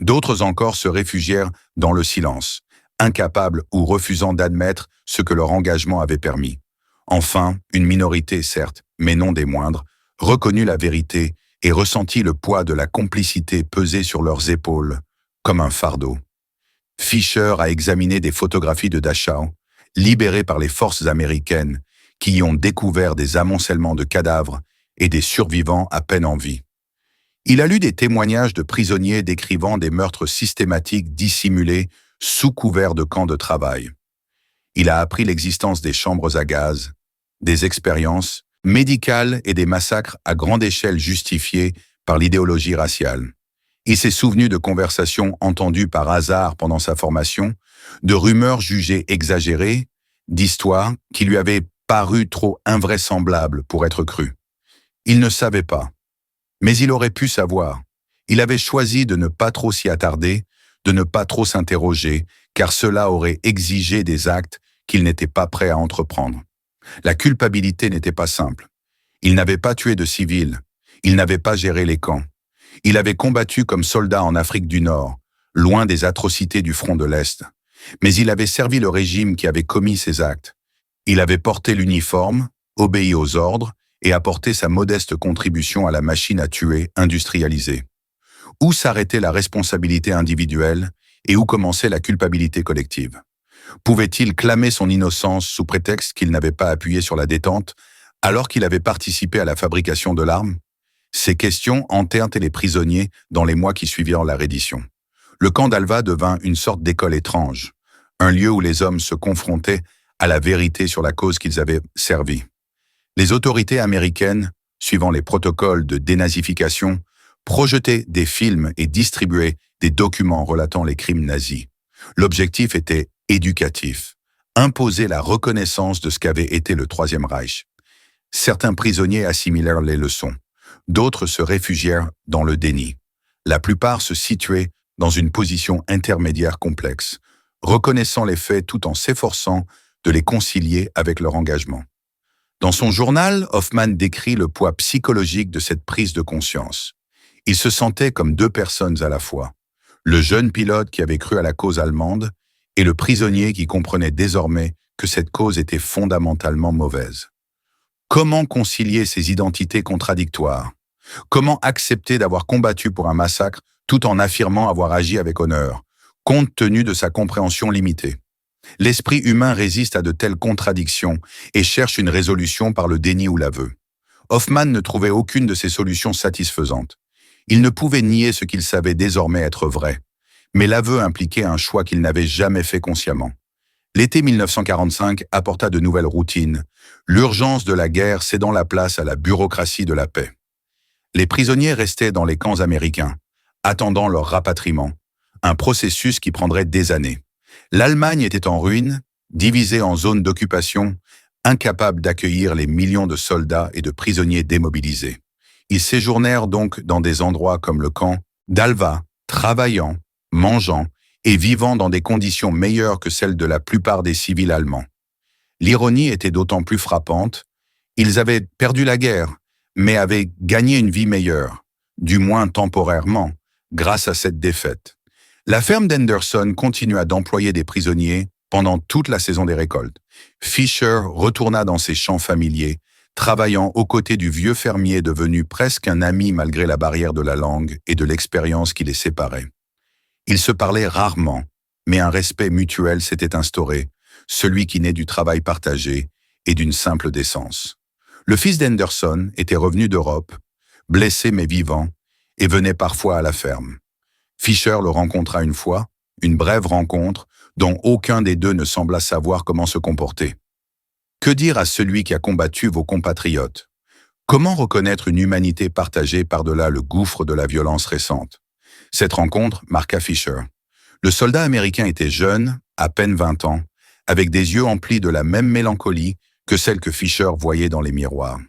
D'autres encore se réfugièrent dans le silence, incapables ou refusant d'admettre ce que leur engagement avait permis. Enfin, une minorité, certes, mais non des moindres, reconnut la vérité et ressentit le poids de la complicité peser sur leurs épaules, comme un fardeau. Fischer a examiné des photographies de Dachau, libérées par les forces américaines, qui y ont découvert des amoncellements de cadavres et des survivants à peine en vie. Il a lu des témoignages de prisonniers décrivant des meurtres systématiques dissimulés sous couvert de camps de travail. Il a appris l'existence des chambres à gaz, des expériences médicales et des massacres à grande échelle justifiés par l'idéologie raciale. Il s'est souvenu de conversations entendues par hasard pendant sa formation, de rumeurs jugées exagérées, d'histoires qui lui avaient paru trop invraisemblables pour être crues. Il ne savait pas, mais il aurait pu savoir. Il avait choisi de ne pas trop s'y attarder, de ne pas trop s'interroger, car cela aurait exigé des actes qu'il n'était pas prêt à entreprendre. La culpabilité n'était pas simple. Il n'avait pas tué de civils, il n'avait pas géré les camps. Il avait combattu comme soldat en Afrique du Nord, loin des atrocités du front de l'Est. Mais il avait servi le régime qui avait commis ces actes. Il avait porté l'uniforme, obéi aux ordres et apporté sa modeste contribution à la machine à tuer industrialisée. Où s'arrêtait la responsabilité individuelle et où commençait la culpabilité collective? Pouvait-il clamer son innocence sous prétexte qu'il n'avait pas appuyé sur la détente alors qu'il avait participé à la fabrication de l'arme? Ces questions hantèrent les prisonniers dans les mois qui suivirent la reddition. Le camp d'Alva devint une sorte d'école étrange, un lieu où les hommes se confrontaient à la vérité sur la cause qu'ils avaient servie. Les autorités américaines, suivant les protocoles de dénazification, projetaient des films et distribuaient des documents relatant les crimes nazis. L'objectif était éducatif, imposer la reconnaissance de ce qu'avait été le Troisième Reich. Certains prisonniers assimilèrent les leçons, d'autres se réfugièrent dans le déni. La plupart se situaient dans une position intermédiaire complexe, reconnaissant les faits tout en s'efforçant de les concilier avec leur engagement. Dans son journal, Hoffmann décrit le poids psychologique de cette prise de conscience. Il se sentait comme deux personnes à la fois, le jeune pilote qui avait cru à la cause allemande et le prisonnier qui comprenait désormais que cette cause était fondamentalement mauvaise. Comment concilier ces identités contradictoires? Comment accepter d'avoir combattu pour un massacre tout en affirmant avoir agi avec honneur, compte tenu de sa compréhension limitée? L'esprit humain résiste à de telles contradictions et cherche une résolution par le déni ou l'aveu. Hoffmann ne trouvait aucune de ces solutions satisfaisantes. Il ne pouvait nier ce qu'il savait désormais être vrai, mais l'aveu impliquait un choix qu'il n'avait jamais fait consciemment. L'été 1945 apporta de nouvelles routines, l'urgence de la guerre cédant la place à la bureaucratie de la paix. Les prisonniers restaient dans les camps américains, attendant leur rapatriement, un processus qui prendrait des années. L'Allemagne était en ruine, divisée en zones d'occupation, incapable d'accueillir les millions de soldats et de prisonniers démobilisés. Ils séjournèrent donc dans des endroits comme le camp d'Alva, travaillant, mangeant et vivant dans des conditions meilleures que celles de la plupart des civils allemands. L'ironie était d'autant plus frappante, ils avaient perdu la guerre, mais avaient gagné une vie meilleure, du moins temporairement, grâce à cette défaite. La ferme d'Henderson continua d'employer des prisonniers pendant toute la saison des récoltes. Fisher retourna dans ses champs familiers, travaillant aux côtés du vieux fermier devenu presque un ami malgré la barrière de la langue et de l'expérience qui les séparait. Ils se parlaient rarement, mais un respect mutuel s'était instauré, celui qui naît du travail partagé et d'une simple décence. Le fils d'Henderson était revenu d'Europe, blessé mais vivant, et venait parfois à la ferme. Fisher le rencontra une fois, une brève rencontre dont aucun des deux ne sembla savoir comment se comporter. Que dire à celui qui a combattu vos compatriotes? Comment reconnaître une humanité partagée par-delà le gouffre de la violence récente? Cette rencontre marqua Fisher. Le soldat américain était jeune, à peine 20 ans, avec des yeux emplis de la même mélancolie que celle que Fisher voyait dans les miroirs.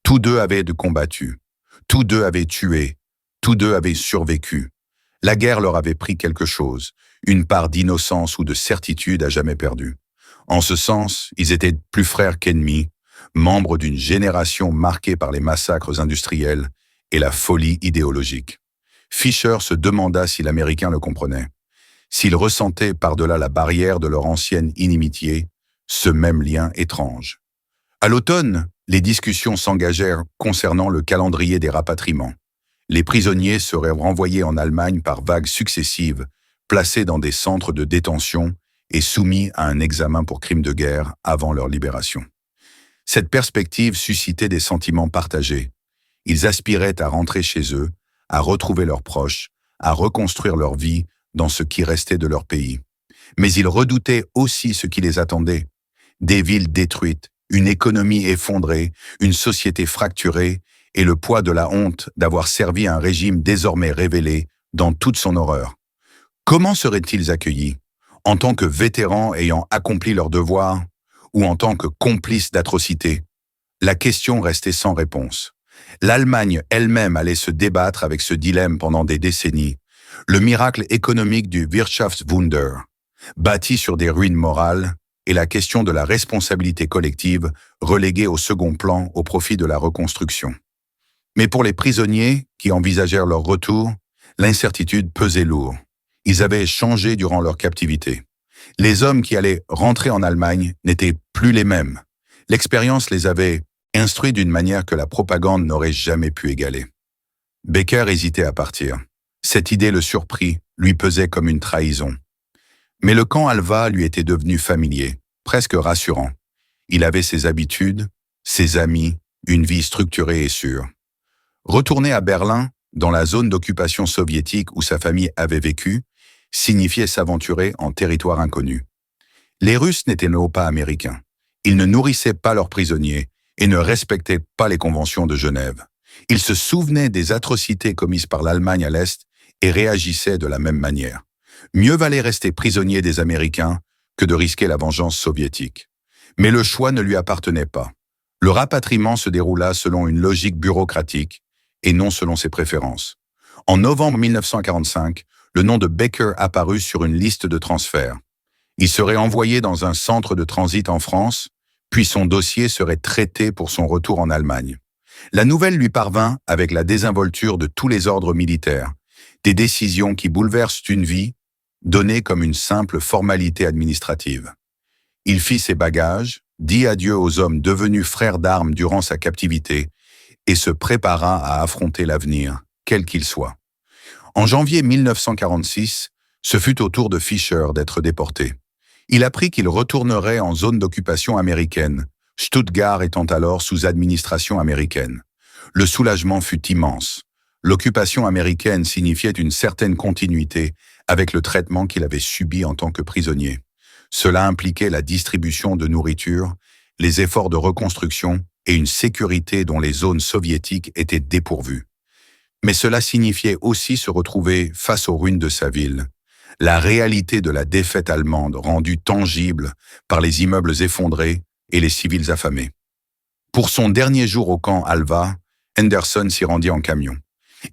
Tous deux avaient combattu, tous deux avaient tué, tous deux avaient survécu. La guerre leur avait pris quelque chose, une part d'innocence ou de certitude à jamais perdue. En ce sens, ils étaient plus frères qu'ennemis, membres d'une génération marquée par les massacres industriels et la folie idéologique. Fisher se demanda si l'Américain le comprenait, s'il ressentait par-delà la barrière de leur ancienne inimitié ce même lien étrange. À l'automne, les discussions s'engagèrent concernant le calendrier des rapatriements. Les prisonniers seraient renvoyés en Allemagne par vagues successives, placés dans des centres de détention et soumis à un examen pour crimes de guerre avant leur libération. Cette perspective suscitait des sentiments partagés. Ils aspiraient à rentrer chez eux, à retrouver leurs proches, à reconstruire leur vie dans ce qui restait de leur pays. Mais ils redoutaient aussi ce qui les attendait. Des villes détruites, une économie effondrée, une société fracturée et le poids de la honte d'avoir servi un régime désormais révélé dans toute son horreur. Comment seraient-ils accueillis? En tant que vétérans ayant accompli leur devoir ou en tant que complices d'atrocités? La question restait sans réponse. L'Allemagne elle-même allait se débattre avec ce dilemme pendant des décennies. Le miracle économique du Wirtschaftswunder, bâti sur des ruines morales, et la question de la responsabilité collective reléguée au second plan au profit de la reconstruction. Mais pour les prisonniers qui envisagèrent leur retour, l'incertitude pesait lourd. Ils avaient changé durant leur captivité. Les hommes qui allaient rentrer en Allemagne n'étaient plus les mêmes. L'expérience les avait instruits d'une manière que la propagande n'aurait jamais pu égaler. Becker hésitait à partir. Cette idée le surprit, lui pesait comme une trahison. Mais le camp Alva lui était devenu familier, presque rassurant. Il avait ses habitudes, ses amis, une vie structurée et sûre. Retourner à Berlin, dans la zone d'occupation soviétique où sa famille avait vécu, signifiait s'aventurer en territoire inconnu. Les Russes n'étaient pas américains. Ils ne nourrissaient pas leurs prisonniers et ne respectaient pas les conventions de Genève. Ils se souvenaient des atrocités commises par l'Allemagne à l'Est et réagissaient de la même manière. Mieux valait rester prisonnier des Américains que de risquer la vengeance soviétique. Mais le choix ne lui appartenait pas. Le rapatriement se déroula selon une logique bureaucratique et non selon ses préférences. En novembre 1945, le nom de Becker apparut sur une liste de transferts. Il serait envoyé dans un centre de transit en France, puis son dossier serait traité pour son retour en Allemagne. La nouvelle lui parvint avec la désinvolture de tous les ordres militaires, des décisions qui bouleversent une vie, données comme une simple formalité administrative. Il fit ses bagages, dit adieu aux hommes devenus frères d'armes durant sa captivité et se prépara à affronter l'avenir, quel qu'il soit. En janvier 1946, ce fut au tour de Fisher d'être déporté. Il apprit qu'il retournerait en zone d'occupation américaine, Stuttgart étant alors sous administration américaine. Le soulagement fut immense. L'occupation américaine signifiait une certaine continuité avec le traitement qu'il avait subi en tant que prisonnier. Cela impliquait la distribution de nourriture, les efforts de reconstruction et une sécurité dont les zones soviétiques étaient dépourvues. Mais cela signifiait aussi se retrouver face aux ruines de sa ville, la réalité de la défaite allemande rendue tangible par les immeubles effondrés et les civils affamés. Pour son dernier jour au camp Alva, Henderson s'y rendit en camion.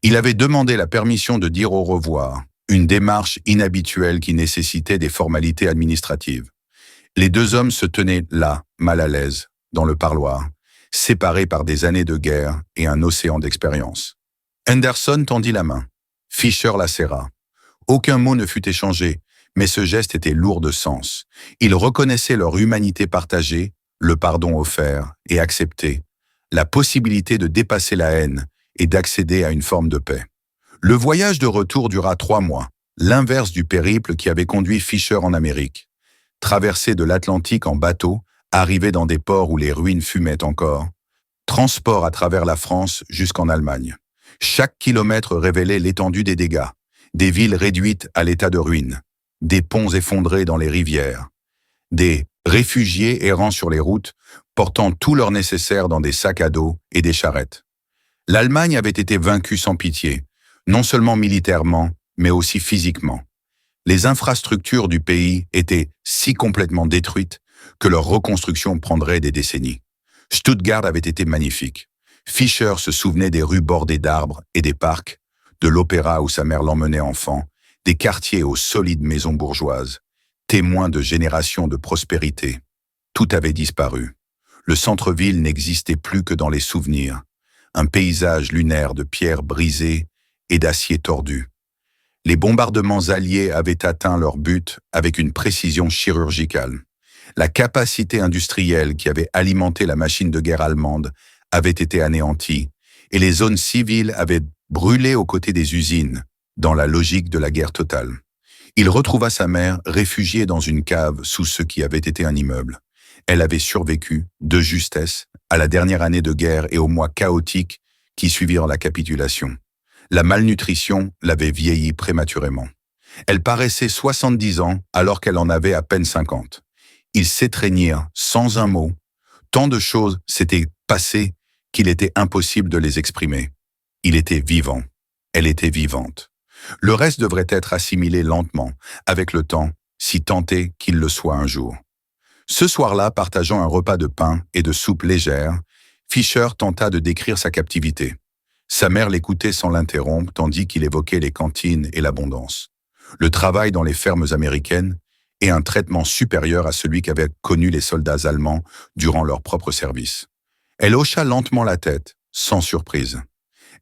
Il avait demandé la permission de dire au revoir, une démarche inhabituelle qui nécessitait des formalités administratives. Les deux hommes se tenaient là, mal à l'aise, dans le parloir, séparés par des années de guerre et un océan d'expérience. Henderson tendit la main. Fisher la serra. Aucun mot ne fut échangé, mais ce geste était lourd de sens. Il reconnaissait leur humanité partagée, le pardon offert et accepté, la possibilité de dépasser la haine et d'accéder à une forme de paix. Le voyage de retour dura 3 mois, l'inverse du périple qui avait conduit Fisher en Amérique. Traversée de l'Atlantique en bateau, arriver dans des ports où les ruines fumaient encore, transport à travers la France jusqu'en Allemagne. Chaque kilomètre révélait l'étendue des dégâts, des villes réduites à l'état de ruines, des ponts effondrés dans les rivières, des réfugiés errant sur les routes, portant tout leur nécessaire dans des sacs à dos et des charrettes. L'Allemagne avait été vaincue sans pitié, non seulement militairement, mais aussi physiquement. Les infrastructures du pays étaient si complètement détruites que leur reconstruction prendrait des décennies. Stuttgart avait été magnifique. Fisher se souvenait des rues bordées d'arbres et des parcs, de l'opéra où sa mère l'emmenait enfant, des quartiers aux solides maisons bourgeoises, témoins de générations de prospérité. Tout avait disparu. Le centre-ville n'existait plus que dans les souvenirs, un paysage lunaire de pierres brisées et d'acier tordu. Les bombardements alliés avaient atteint leur but avec une précision chirurgicale. La capacité industrielle qui avait alimenté la machine de guerre allemande avait été anéantie, et les zones civiles avaient brûlé aux côtés des usines, dans la logique de la guerre totale. Il retrouva sa mère réfugiée dans une cave sous ce qui avait été un immeuble. Elle avait survécu, de justesse, à la dernière année de guerre et aux mois chaotiques qui suivirent la capitulation. La malnutrition l'avait vieillie prématurément. Elle paraissait 70 ans alors qu'elle en avait à peine 50. Ils s'étreignirent sans un mot. Tant de choses s'étaient passées qu'il était impossible de les exprimer. Il était vivant. Elle était vivante. Le reste devrait être assimilé lentement, avec le temps, si tant est qu'il le soit un jour. Ce soir-là, partageant un repas de pain et de soupe légère, Fisher tenta de décrire sa captivité. Sa mère l'écoutait sans l'interrompre tandis qu'il évoquait les cantines et l'abondance, le travail dans les fermes américaines et un traitement supérieur à celui qu'avaient connu les soldats allemands durant leur propre service. Elle hocha lentement la tête, sans surprise.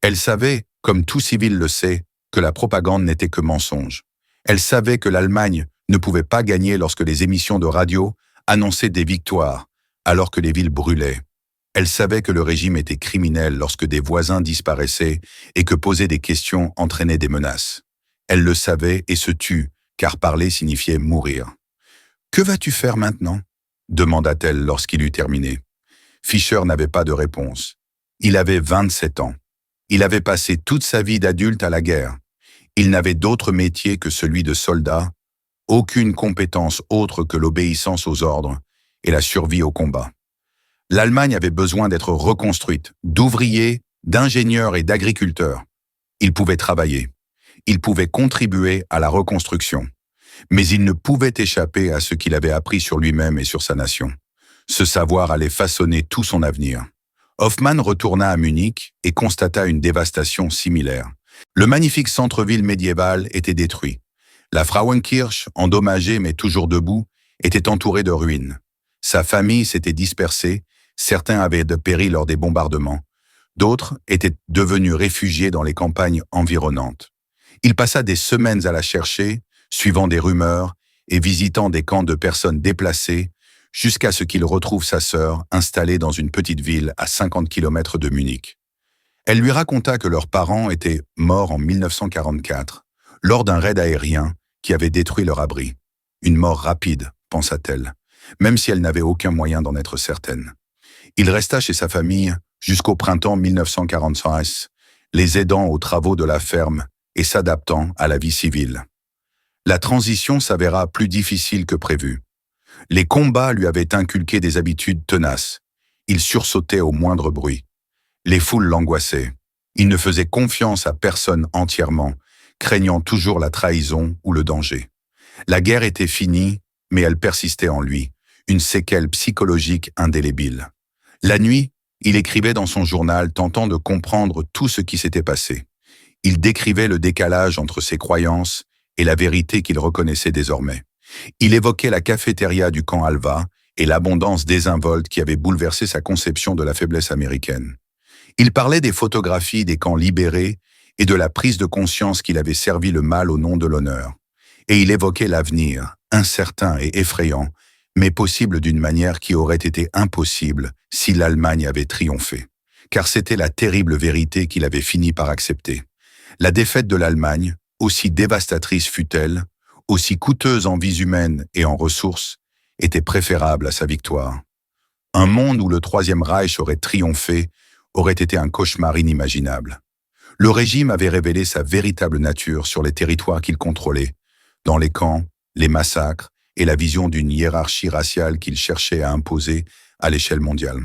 Elle savait, comme tout civil le sait, que la propagande n'était que mensonge. Elle savait que l'Allemagne ne pouvait pas gagner lorsque les émissions de radio annonçaient des victoires, alors que les villes brûlaient. Elle savait que le régime était criminel lorsque des voisins disparaissaient et que poser des questions entraînait des menaces. Elle le savait et se tut, car parler signifiait mourir. « Que vas-tu faire maintenant » demanda-t-elle lorsqu'il eut terminé. Fisher n'avait pas de réponse. Il avait 27 ans. Il avait passé toute sa vie d'adulte à la guerre. Il n'avait d'autre métier que celui de soldat, aucune compétence autre que l'obéissance aux ordres et la survie au combat. L'Allemagne avait besoin d'être reconstruite, d'ouvriers, d'ingénieurs et d'agriculteurs. Il pouvait travailler. Il pouvait contribuer à la reconstruction. Mais il ne pouvait échapper à ce qu'il avait appris sur lui-même et sur sa nation. Ce savoir allait façonner tout son avenir. Hoffmann retourna à Munich et constata une dévastation similaire. Le magnifique centre-ville médiéval était détruit. La Frauenkirche, endommagée mais toujours debout, était entourée de ruines. Sa famille s'était dispersée, certains avaient péri lors des bombardements, d'autres étaient devenus réfugiés dans les campagnes environnantes. Il passa des semaines à la chercher, suivant des rumeurs et visitant des camps de personnes déplacées, jusqu'à ce qu'il retrouve sa sœur installée dans une petite ville à 50 km de Munich. Elle lui raconta que leurs parents étaient morts en 1944, lors d'un raid aérien qui avait détruit leur abri. Une mort rapide, pensa-t-elle, même si elle n'avait aucun moyen d'en être certaine. Il resta chez sa famille jusqu'au printemps 1945, les aidant aux travaux de la ferme et s'adaptant à la vie civile. La transition s'avéra plus difficile que prévu. Les combats lui avaient inculqué des habitudes tenaces. Il sursautait au moindre bruit. Les foules l'angoissaient. Il ne faisait confiance à personne entièrement, craignant toujours la trahison ou le danger. La guerre était finie, mais elle persistait en lui, une séquelle psychologique indélébile. La nuit, il écrivait dans son journal tentant de comprendre tout ce qui s'était passé. Il décrivait le décalage entre ses croyances et la vérité qu'il reconnaissait désormais. Il évoquait la cafétéria du camp Alva et l'abondance désinvolte qui avait bouleversé sa conception de la faiblesse américaine. Il parlait des photographies des camps libérés et de la prise de conscience qu'il avait servi le mal au nom de l'honneur. Et il évoquait l'avenir, incertain et effrayant, mais possible d'une manière qui aurait été impossible si l'Allemagne avait triomphé. Car c'était la terrible vérité qu'il avait fini par accepter. La défaite de l'Allemagne, aussi dévastatrice fut-elle, aussi coûteuse en vies humaines et en ressources, était préférable à sa victoire. Un monde où le Troisième Reich aurait triomphé aurait été un cauchemar inimaginable. Le régime avait révélé sa véritable nature sur les territoires qu'il contrôlait, dans les camps, les massacres et la vision d'une hiérarchie raciale qu'il cherchait à imposer à l'échelle mondiale.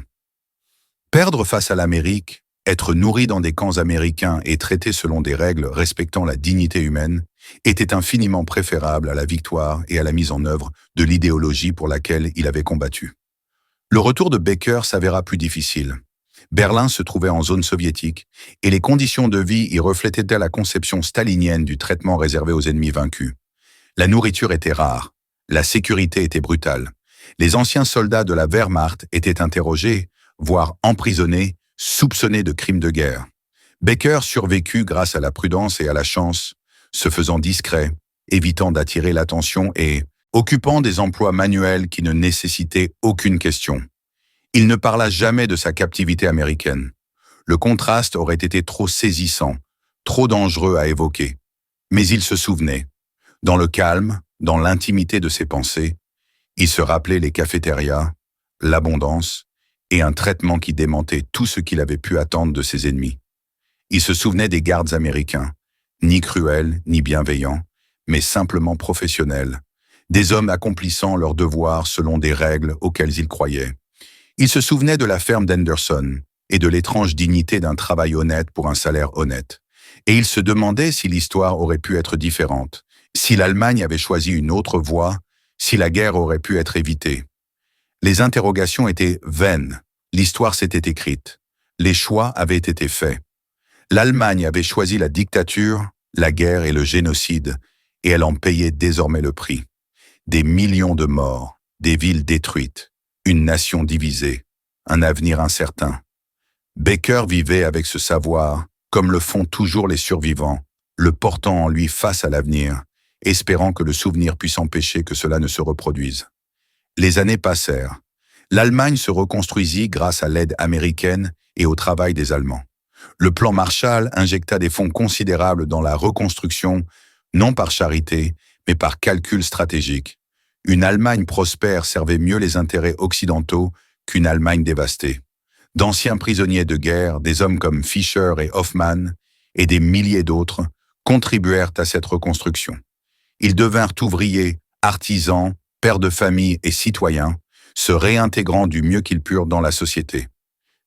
Perdre face à l'Amérique, être nourri dans des camps américains et traité selon des règles respectant la dignité humaine, était infiniment préférable à la victoire et à la mise en œuvre de l'idéologie pour laquelle il avait combattu. Le retour de Baker s'avéra plus difficile. Berlin se trouvait en zone soviétique et les conditions de vie y reflétaient la conception stalinienne du traitement réservé aux ennemis vaincus. La nourriture était rare, la sécurité était brutale. Les anciens soldats de la Wehrmacht étaient interrogés, voire emprisonnés, soupçonnés de crimes de guerre. Baker survécut grâce à la prudence et à la chance, se faisant discret, évitant d'attirer l'attention et occupant des emplois manuels qui ne nécessitaient aucune question. Il ne parla jamais de sa captivité américaine. Le contraste aurait été trop saisissant, trop dangereux à évoquer. Mais il se souvenait. Dans le calme, dans l'intimité de ses pensées, il se rappelait les cafétérias, l'abondance et un traitement qui démentait tout ce qu'il avait pu attendre de ses ennemis. Il se souvenait des gardes américains, ni cruels ni bienveillants, mais simplement professionnels, des hommes accomplissant leurs devoirs selon des règles auxquelles ils croyaient. Il se souvenait de la ferme d'Henderson et de l'étrange dignité d'un travail honnête pour un salaire honnête. Et il se demandait si l'histoire aurait pu être différente, si l'Allemagne avait choisi une autre voie, si la guerre aurait pu être évitée. Les interrogations étaient vaines, l'histoire s'était écrite, les choix avaient été faits. L'Allemagne avait choisi la dictature, la guerre et le génocide, et elle en payait désormais le prix. Des millions de morts, des villes détruites, une nation divisée, un avenir incertain. Baker vivait avec ce savoir, comme le font toujours les survivants, le portant en lui face à l'avenir, espérant que le souvenir puisse empêcher que cela ne se reproduise. Les années passèrent. L'Allemagne se reconstruisit grâce à l'aide américaine et au travail des Allemands. Le plan Marshall injecta des fonds considérables dans la reconstruction, non par charité, mais par calcul stratégique. Une Allemagne prospère servait mieux les intérêts occidentaux qu'une Allemagne dévastée. D'anciens prisonniers de guerre, des hommes comme Fischer et Hoffmann, et des milliers d'autres, contribuèrent à cette reconstruction. Ils devinrent ouvriers, artisans, pères de famille et citoyens, se réintégrant du mieux qu'ils purent dans la société.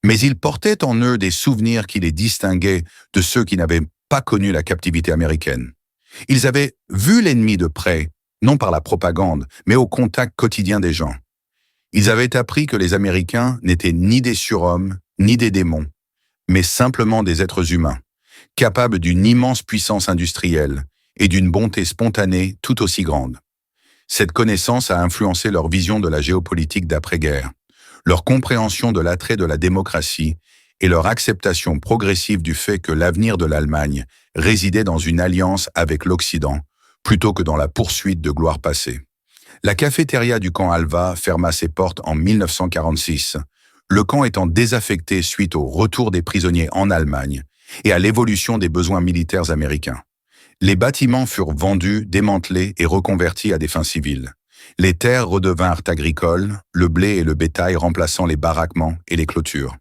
Mais ils portaient en eux des souvenirs qui les distinguaient de ceux qui n'avaient pas connu la captivité américaine. Ils avaient vu l'ennemi de près, non par la propagande, mais au contact quotidien des gens. Ils avaient appris que les Américains n'étaient ni des surhommes, ni des démons, mais simplement des êtres humains, capables d'une immense puissance industrielle et d'une bonté spontanée tout aussi grande. Cette connaissance a influencé leur vision de la géopolitique d'après-guerre, leur compréhension de l'attrait de la démocratie et leur acceptation progressive du fait que l'avenir de l'Allemagne résidait dans une alliance avec l'Occident, plutôt que dans la poursuite de gloire passée. La cafétéria du camp Alva ferma ses portes en 1946, le camp étant désaffecté suite au retour des prisonniers en Allemagne et à l'évolution des besoins militaires américains. Les bâtiments furent vendus, démantelés et reconvertis à des fins civiles. Les terres redevinrent agricoles, le blé et le bétail remplaçant les baraquements et les clôtures.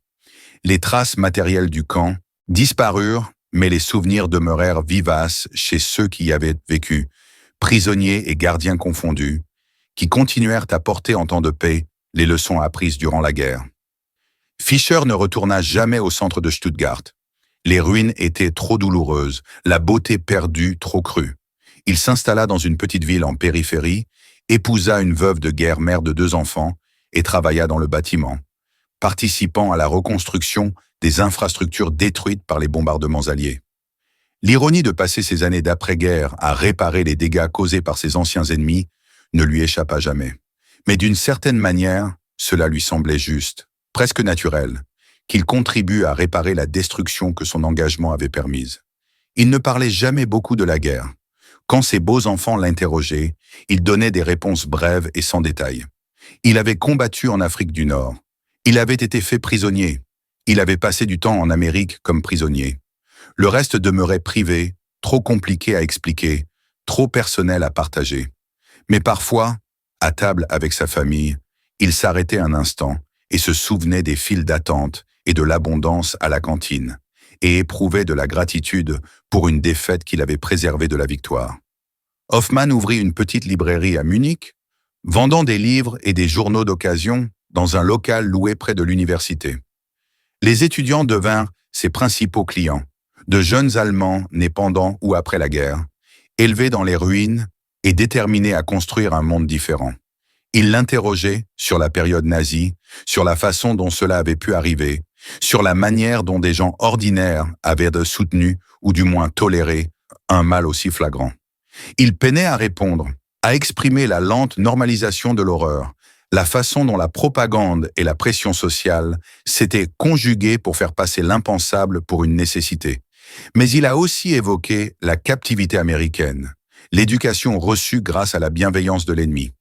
Les traces matérielles du camp disparurent, mais les souvenirs demeurèrent vivaces chez ceux qui y avaient vécu, prisonniers et gardiens confondus, qui continuèrent à porter en temps de paix les leçons apprises durant la guerre. Fischer ne retourna jamais au centre de Stuttgart. Les ruines étaient trop douloureuses, la beauté perdue trop crue. Il s'installa dans une petite ville en périphérie, épousa une veuve de guerre mère de 2 enfants et travailla dans le bâtiment, participant à la reconstruction des infrastructures détruites par les bombardements alliés. L'ironie de passer ces années d'après-guerre à réparer les dégâts causés par ses anciens ennemis ne lui échappa jamais. Mais d'une certaine manière, cela lui semblait juste, presque naturel, qu'il contribue à réparer la destruction que son engagement avait permise. Il ne parlait jamais beaucoup de la guerre. Quand ses beaux enfants l'interrogeaient, il donnait des réponses brèves et sans détail. Il avait combattu en Afrique du Nord. Il avait été fait prisonnier. Il avait passé du temps en Amérique comme prisonnier. Le reste demeurait privé, trop compliqué à expliquer, trop personnel à partager. Mais parfois, à table avec sa famille, il s'arrêtait un instant et se souvenait des files d'attente et de l'abondance à la cantine, et éprouvait de la gratitude pour une défaite qu'il avait préservée de la victoire. Hoffmann ouvrit une petite librairie à Munich, vendant des livres et des journaux d'occasion dans un local loué près de l'université. Les étudiants devinrent ses principaux clients, de jeunes Allemands nés pendant ou après la guerre, élevés dans les ruines et déterminés à construire un monde différent. Il l'interrogeait sur la période nazie, sur la façon dont cela avait pu arriver, sur la manière dont des gens ordinaires avaient soutenu, ou du moins toléré, un mal aussi flagrant. Il peinait à répondre, à exprimer la lente normalisation de l'horreur, la façon dont la propagande et la pression sociale s'étaient conjuguées pour faire passer l'impensable pour une nécessité. Mais il a aussi évoqué la captivité américaine, l'éducation reçue grâce à la bienveillance de l'ennemi.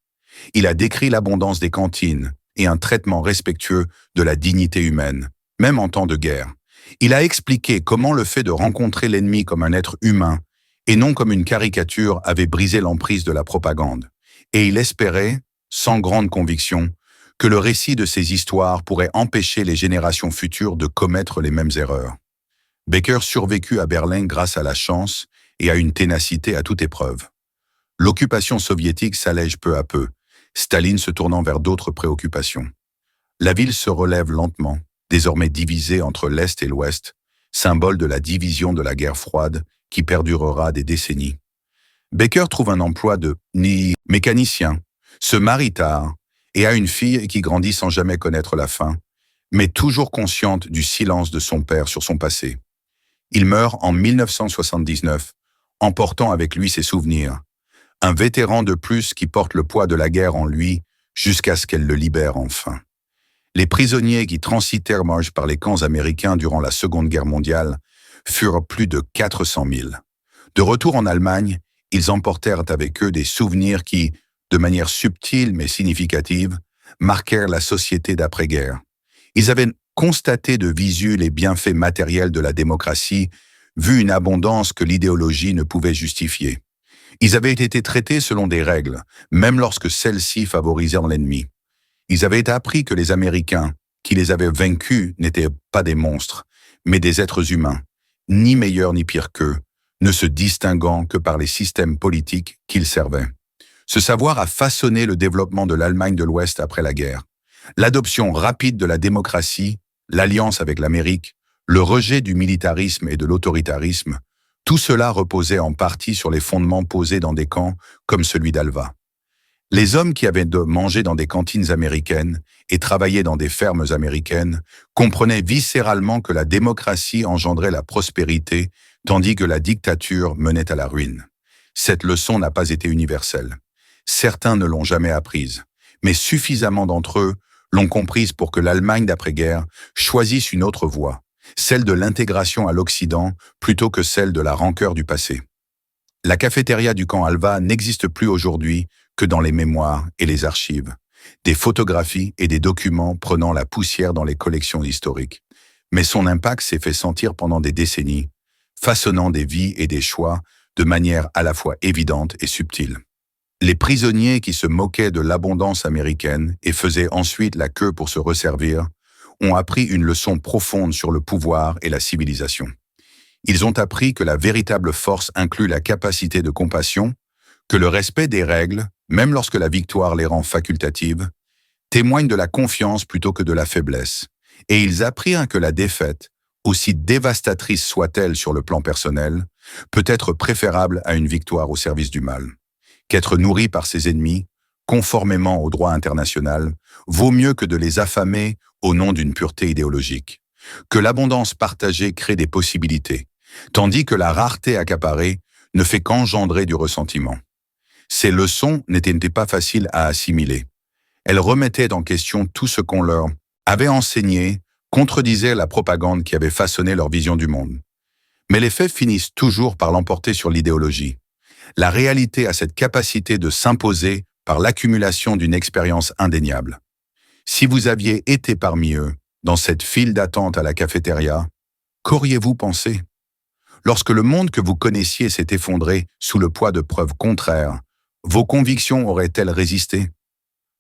Il a décrit l'abondance des cantines et un traitement respectueux de la dignité humaine, même en temps de guerre. Il a expliqué comment le fait de rencontrer l'ennemi comme un être humain et non comme une caricature avait brisé l'emprise de la propagande. Et il espérait, sans grande conviction, que le récit de ces histoires pourrait empêcher les générations futures de commettre les mêmes erreurs. Becker survécut à Berlin grâce à la chance et à une ténacité à toute épreuve. L'occupation soviétique s'allège peu à peu, Staline se tournant vers d'autres préoccupations. La ville se relève lentement, désormais divisée entre l'Est et l'Ouest, symbole de la division de la guerre froide qui perdurera des décennies. Becker trouve un emploi de mécanicien, se marie tard et a une fille qui grandit sans jamais connaître la fin, mais toujours consciente du silence de son père sur son passé. Il meurt en 1979, emportant avec lui ses souvenirs, un vétéran de plus qui porte le poids de la guerre en lui jusqu'à ce qu'elle le libère enfin. Les prisonniers qui transitèrent par les camps américains durant la Seconde Guerre mondiale furent plus de 400 000. De retour en Allemagne, ils emportèrent avec eux des souvenirs qui, de manière subtile mais significative, marquèrent la société d'après-guerre. Ils avaient constaté de visu les bienfaits matériels de la démocratie, vu une abondance que l'idéologie ne pouvait justifier. Ils avaient été traités selon des règles, même lorsque celles-ci favorisaient l'ennemi. Ils avaient appris que les Américains, qui les avaient vaincus, n'étaient pas des monstres, mais des êtres humains, ni meilleurs ni pires qu'eux, ne se distinguant que par les systèmes politiques qu'ils servaient. Ce savoir a façonné le développement de l'Allemagne de l'Ouest après la guerre. L'adoption rapide de la démocratie, l'alliance avec l'Amérique, le rejet du militarisme et de l'autoritarisme, tout cela reposait en partie sur les fondements posés dans des camps comme celui d'Alva. Les hommes qui avaient mangé dans des cantines américaines et travaillé dans des fermes américaines comprenaient viscéralement que la démocratie engendrait la prospérité, tandis que la dictature menait à la ruine. Cette leçon n'a pas été universelle. Certains ne l'ont jamais apprise, mais suffisamment d'entre eux l'ont comprise pour que l'Allemagne d'après-guerre choisisse une autre voie, celle de l'intégration à l'Occident plutôt que celle de la rancœur du passé. La cafétéria du camp Alva n'existe plus aujourd'hui que dans les mémoires et les archives, des photographies et des documents prenant la poussière dans les collections historiques. Mais son impact s'est fait sentir pendant des décennies, façonnant des vies et des choix de manière à la fois évidente et subtile. Les prisonniers qui se moquaient de l'abondance américaine et faisaient ensuite la queue pour se resservir ont appris une leçon profonde sur le pouvoir et la civilisation. Ils ont appris que la véritable force inclut la capacité de compassion, que le respect des règles, même lorsque la victoire les rend facultatives, témoigne de la confiance plutôt que de la faiblesse, et ils apprirent que la défaite, aussi dévastatrice soit-elle sur le plan personnel, peut être préférable à une victoire au service du mal. Qu'être nourri par ses ennemis, conformément au droit international, vaut mieux que de les affamer au nom d'une pureté idéologique. Que l'abondance partagée crée des possibilités, tandis que la rareté accaparée ne fait qu'engendrer du ressentiment. Ces leçons n'étaient pas faciles à assimiler. Elles remettaient en question tout ce qu'on leur avait enseigné contredisaient la propagande qui avait façonné leur vision du monde. Mais les faits finissent toujours par l'emporter sur l'idéologie. La réalité a cette capacité de s'imposer par l'accumulation d'une expérience indéniable. Si vous aviez été parmi eux, dans cette file d'attente à la cafétéria, qu'auriez-vous pensé? Lorsque le monde que vous connaissiez s'est effondré sous le poids de preuves contraires, vos convictions auraient-elles résisté?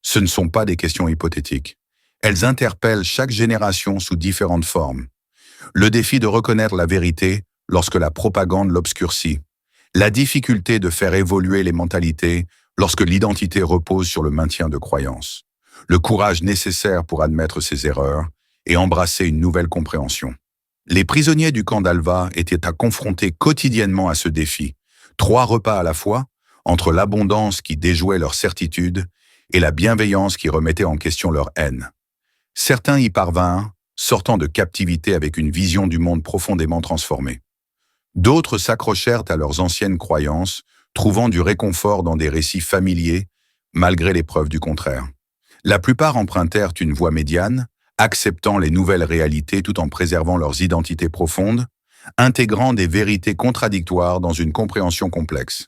Ce ne sont pas des questions hypothétiques. Elles interpellent chaque génération sous différentes formes. Le défi de reconnaître la vérité lorsque la propagande l'obscurcit. La difficulté de faire évoluer les mentalités lorsque l'identité repose sur le maintien de croyances. Le courage nécessaire pour admettre ses erreurs et embrasser une nouvelle compréhension. Les prisonniers du camp d'Alva étaient à confronter quotidiennement à ce défi. 3 repas à la fois, entre l'abondance qui déjouait leur certitude et la bienveillance qui remettait en question leur haine. Certains y parvinrent, sortant de captivité avec une vision du monde profondément transformée. D'autres s'accrochèrent à leurs anciennes croyances, trouvant du réconfort dans des récits familiers, malgré les preuves du contraire. La plupart empruntèrent une voie médiane, acceptant les nouvelles réalités tout en préservant leurs identités profondes, intégrant des vérités contradictoires dans une compréhension complexe.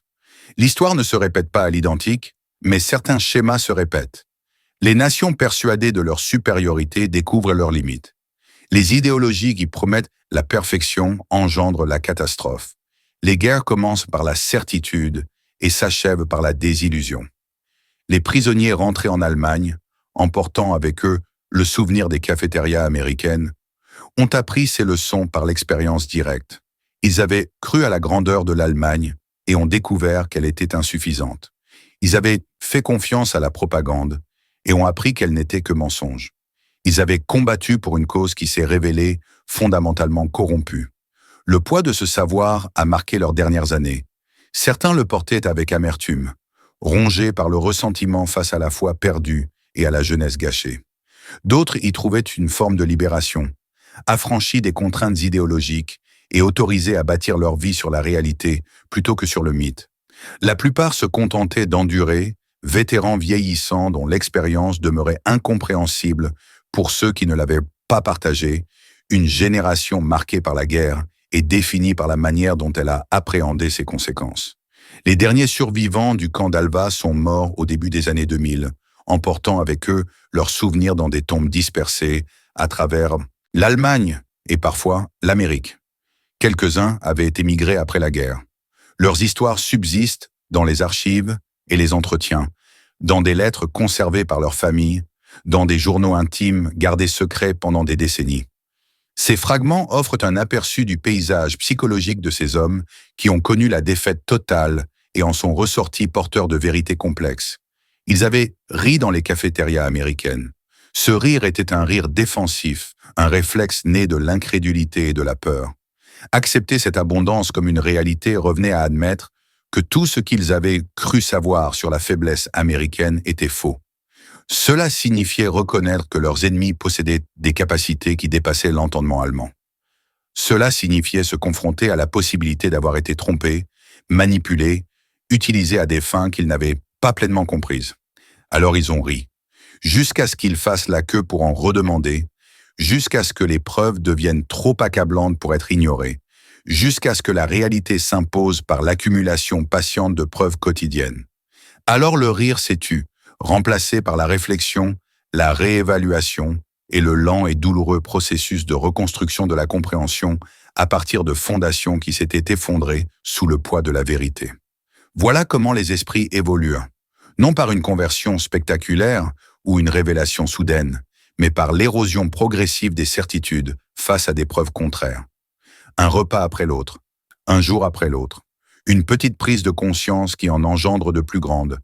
L'histoire ne se répète pas à l'identique, mais certains schémas se répètent. Les nations persuadées de leur supériorité découvrent leurs limites. Les idéologies qui promettent la perfection engendrent la catastrophe. Les guerres commencent par la certitude et s'achèvent par la désillusion. Les prisonniers rentrés en Allemagne, emportant avec eux le souvenir des cafétérias américaines, ont appris ces leçons par l'expérience directe. Ils avaient cru à la grandeur de l'Allemagne et ont découvert qu'elle était insuffisante. Ils avaient fait confiance à la propagande et ont appris qu'elle n'était que mensonge. Ils avaient combattu pour une cause qui s'est révélée fondamentalement corrompue. Le poids de ce savoir a marqué leurs dernières années. Certains le portaient avec amertume, rongés par le ressentiment face à la foi perdue et à la jeunesse gâchée. D'autres y trouvaient une forme de libération, affranchis des contraintes idéologiques et autorisés à bâtir leur vie sur la réalité plutôt que sur le mythe. La plupart se contentaient d'endurer, vétérans vieillissants dont l'expérience demeurait incompréhensible pour ceux qui ne l'avaient pas partagée, une génération marquée par la guerre et définie par la manière dont elle a appréhendé ses conséquences. Les derniers survivants du camp d'Alva sont morts au début des années 2000, emportant avec eux leurs souvenirs dans des tombes dispersées à travers l'Allemagne et parfois l'Amérique. Quelques-uns avaient émigré après la guerre. Leurs histoires subsistent dans les archives et les entretiens, dans des lettres conservées par leurs familles, dans des journaux intimes gardés secrets pendant des décennies. Ces fragments offrent un aperçu du paysage psychologique de ces hommes qui ont connu la défaite totale et en sont ressortis porteurs de vérités complexes. Ils avaient ri dans les cafétérias américaines. Ce rire était un rire défensif, un réflexe né de l'incrédulité et de la peur. Accepter cette abondance comme une réalité revenait à admettre que tout ce qu'ils avaient cru savoir sur la faiblesse américaine était faux. Cela signifiait reconnaître que leurs ennemis possédaient des capacités qui dépassaient l'entendement allemand. Cela signifiait se confronter à la possibilité d'avoir été trompés, manipulés, utilisés à des fins qu'ils n'avaient pas pleinement comprises. Alors ils ont ri, jusqu'à ce qu'ils fassent la queue pour en redemander, jusqu'à ce que les preuves deviennent trop accablantes pour être ignorées, jusqu'à ce que la réalité s'impose par l'accumulation patiente de preuves quotidiennes. Alors le rire s'est tu, remplacé par la réflexion, la réévaluation et le lent et douloureux processus de reconstruction de la compréhension à partir de fondations qui s'étaient effondrées sous le poids de la vérité. Voilà comment les esprits évoluent, non par une conversion spectaculaire ou une révélation soudaine, mais par l'érosion progressive des certitudes face à des preuves contraires. Un repas après l'autre, un jour après l'autre, une petite prise de conscience qui en engendre de plus grandes,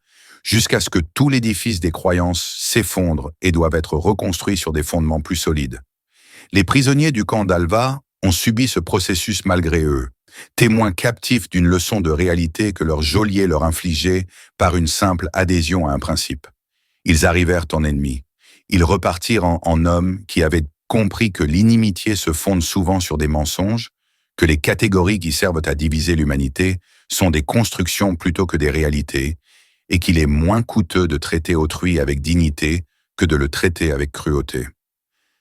jusqu'à ce que tout l'édifice des croyances s'effondre et doive être reconstruit sur des fondements plus solides. Les prisonniers du camp d'Alva ont subi ce processus malgré eux, témoins captifs d'une leçon de réalité que leur geôlier leur infligeait par une simple adhésion à un principe. Ils arrivèrent en ennemis. Ils repartirent en hommes qui avaient compris que l'inimitié se fonde souvent sur des mensonges, que les catégories qui servent à diviser l'humanité sont des constructions plutôt que des réalités, et qu'il est moins coûteux de traiter autrui avec dignité que de le traiter avec cruauté.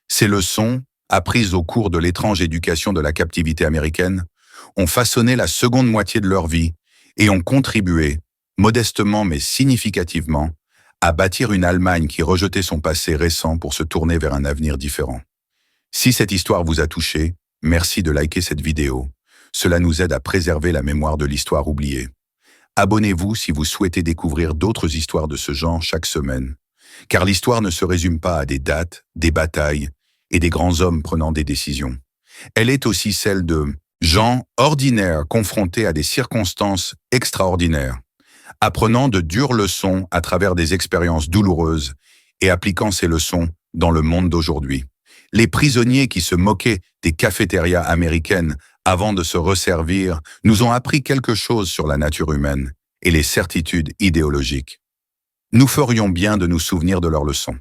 Ces leçons, apprises au cours de l'étrange éducation de la captivité américaine, ont façonné la seconde moitié de leur vie et ont contribué, modestement mais significativement, à bâtir une Allemagne qui rejetait son passé récent pour se tourner vers un avenir différent. Si cette histoire vous a touché, merci de liker cette vidéo. Cela nous aide à préserver la mémoire de l'histoire oubliée. Abonnez-vous si vous souhaitez découvrir d'autres histoires de ce genre chaque semaine, car l'histoire ne se résume pas à des dates, des batailles et des grands hommes prenant des décisions. Elle est aussi celle de gens ordinaires confrontés à des circonstances extraordinaires, apprenant de dures leçons à travers des expériences douloureuses et appliquant ces leçons dans le monde d'aujourd'hui. Les prisonniers qui se moquaient des cafétérias américaines avant de se resservir nous ont appris quelque chose sur la nature humaine et les certitudes idéologiques. Nous ferions bien de nous souvenir de leurs leçons.